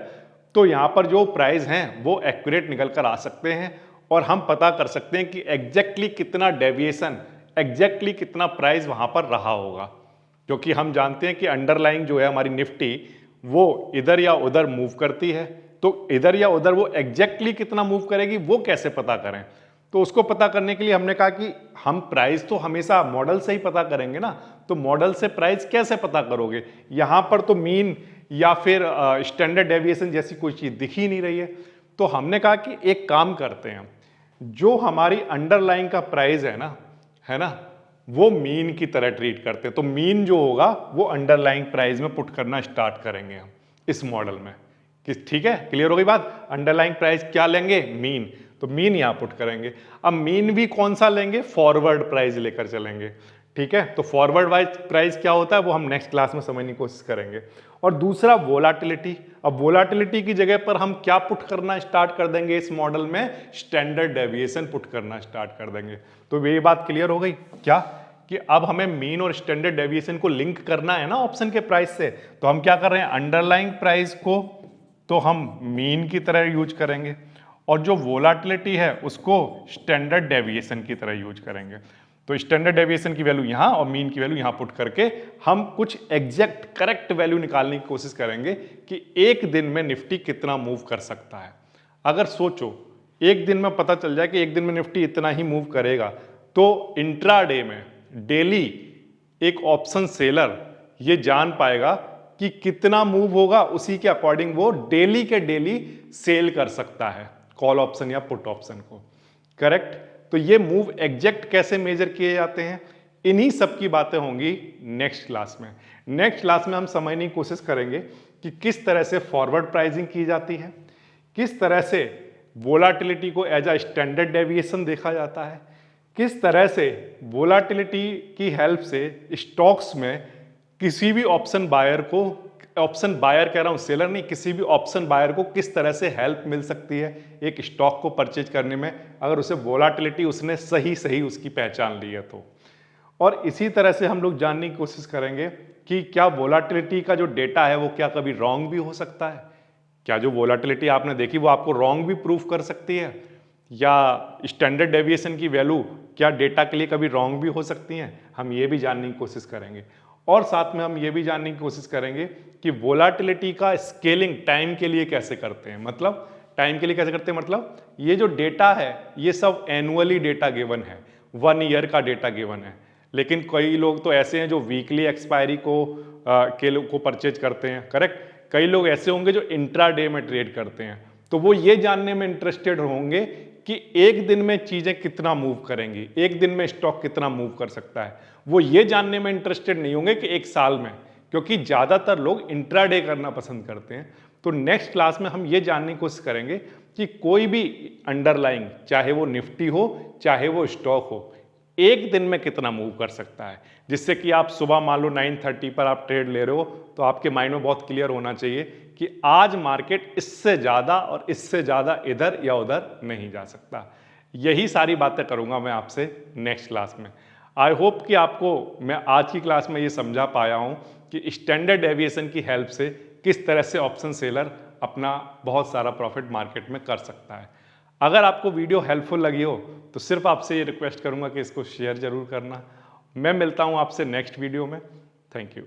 तो यहाँ पर जो प्राइस हैं वो एक्यूरेट निकल कर आ सकते हैं और हम पता कर सकते हैं कि एग्जैक्टली कितना डेविएशन, एग्जैक्टली कितना प्राइस वहाँ पर रहा होगा, क्योंकि हम जानते हैं कि अंडरलाइंग जो है हमारी निफ्टी वो इधर या उधर मूव करती है। तो इधर या उधर वो एग्जैक्टली कितना मूव करेगी वो कैसे पता करें? तो उसको पता करने के लिए हमने कहा कि हम प्राइस तो हमेशा मॉडल से ही पता करेंगे ना, तो मॉडल से प्राइस कैसे पता करोगे? यहाँ पर तो मीन या फिर स्टैंडर्ड डेविएशन जैसी कोई चीज़ दिख ही नहीं रही है। तो हमने कहा कि एक काम करते हैं, जो हमारी अंडरलाइंग का प्राइस है ना, वो मीन की तरह ट्रीट करते हैं। तो मीन जो होगा वो अंडरलाइंग प्राइस में पुट करना स्टार्ट करेंगे हम इस मॉडल में। कि ठीक है, क्लियर हो गई बात? अंडरलाइंग प्राइस क्या लेंगे? मीन। तो मीन यहां पुट करेंगे। अब मीन भी कौन सा लेंगे? फॉरवर्ड प्राइस लेकर चलेंगे। ठीक है, तो फॉरवर्ड वाइज प्राइस क्या होता है वो हम नेक्स्ट क्लास में समझने की कोशिश करेंगे। और दूसरा वोलाटिलिटी। अब वोलाटिलिटी की जगह पर हम क्या पुट करना स्टार्ट कर देंगे इस मॉडल में? स्टैंडर्ड डेविएशन पुट करना स्टार्ट कर देंगे। तो ये बात क्लियर हो गई क्या कि अब हमें मीन और स्टैंडर्ड डेविएशन को लिंक करना है ना ऑप्शन के प्राइस से। तो हम क्या कर रहे हैं, अंडरलाइंग प्राइस को तो हम मीन की तरह यूज करेंगे और जो वोलाटिलिटी है उसको स्टैंडर्ड डेविएशन की तरह यूज करेंगे। तो स्टैंडर्ड डेविएशन की वैल्यू यहाँ और मीन की वैल्यू यहाँ पुट करके हम कुछ एग्जैक्ट करेक्ट वैल्यू निकालने की कोशिश करेंगे कि एक दिन में निफ्टी कितना मूव कर सकता है। अगर सोचो एक दिन में पता चल जाए कि एक दिन में निफ्टी इतना ही मूव करेगा, तो इंट्राडे में डेली एक ऑप्शन सेलर ये जान पाएगा कि कितना मूव होगा, उसी के अकॉर्डिंग वो डेली के डेली सेल कर सकता है कॉल ऑप्शन या पुट ऑप्शन को। करेक्ट? तो ये मूव एग्जैक्ट कैसे मेजर किए जाते हैं, इन्हीं सब की बातें होंगी नेक्स्ट क्लास में। नेक्स्ट क्लास में हम समझने की कोशिश करेंगे कि किस तरह से फॉरवर्ड प्राइसिंग की जाती है, किस तरह से वोलाटिलिटी को एज अ स्टैंडर्ड डेविएशन देखा जाता है, किस तरह से वोलाटिलिटी की हेल्प से स्टॉक्स में किसी भी ऑप्शन बायर को, ऑप्शन बायर कह रहा हूं सेलर नहीं, किसी भी ऑप्शन बायर को किस तरह से हेल्प मिल सकती है एक स्टॉक को परचेज करने में, अगर उसे वोलाटिलिटी उसने सही उसकी पहचान ली है तो। और इसी तरह से हम लोग जानने की कोशिश करेंगे कि क्या वोलाटिलिटी का जो डेटा है वो क्या कभी रॉन्ग भी हो सकता है, क्या जो वोलाटिलिटी आपने देखी वो आपको रॉन्ग भी प्रूफ कर सकती है, या स्टैंडर्ड डेविएशन की वैल्यू क्या डेटा के लिए कभी रॉन्ग भी हो सकती हैं, हम ये भी जानने की कोशिश करेंगे। और साथ में हम ये भी जानने की कोशिश करेंगे कि वोलाटिलिटी का स्केलिंग टाइम के लिए कैसे करते हैं, मतलब टाइम के लिए कैसे करते हैं, मतलब ये जो डेटा है ये सब एनुअली डेटा गिवन है, 1 ईयर का डेटा गिवन है, लेकिन कई लोग तो ऐसे हैं जो वीकली एक्सपायरी को परचेज करते हैं। करेक्ट? कई लोग ऐसे होंगे जो इंट्राडे में ट्रेड करते हैं, तो वो ये जानने में इंटरेस्टेड होंगे कि एक दिन में चीजें कितना मूव करेंगी, एक दिन में स्टॉक कितना मूव कर सकता है। वो ये जानने में इंटरेस्टेड नहीं होंगे कि एक साल में, क्योंकि ज्यादातर लोग इंट्राडे करना पसंद करते हैं। तो नेक्स्ट क्लास में हम ये जानने की कोशिश करेंगे कि कोई भी अंडरलाइंग, चाहे वो निफ्टी हो चाहे वो स्टॉक हो, एक दिन में कितना मूव कर सकता है, जिससे कि आप सुबह मान लो 9:30 पर आप ट्रेड ले रहे हो तो आपके माइंड में बहुत क्लियर होना चाहिए कि आज मार्केट इससे ज्यादा और इससे ज्यादा इधर या उधर नहीं जा सकता। यही सारी बातें करूंगा मैं आपसे नेक्स्ट क्लास में। आई होप कि आपको मैं आज की क्लास में ये समझा पाया हूं कि स्टैंडर्ड डेविएशन की हेल्प से किस तरह से ऑप्शन सेलर अपना बहुत सारा प्रॉफिट मार्केट में कर सकता है। अगर आपको वीडियो हेल्पफुल लगी हो तो सिर्फ आपसे ये रिक्वेस्ट करूंगा कि इसको शेयर जरूर करना। मैं मिलता हूं आपसे नेक्स्ट वीडियो में। Thank you.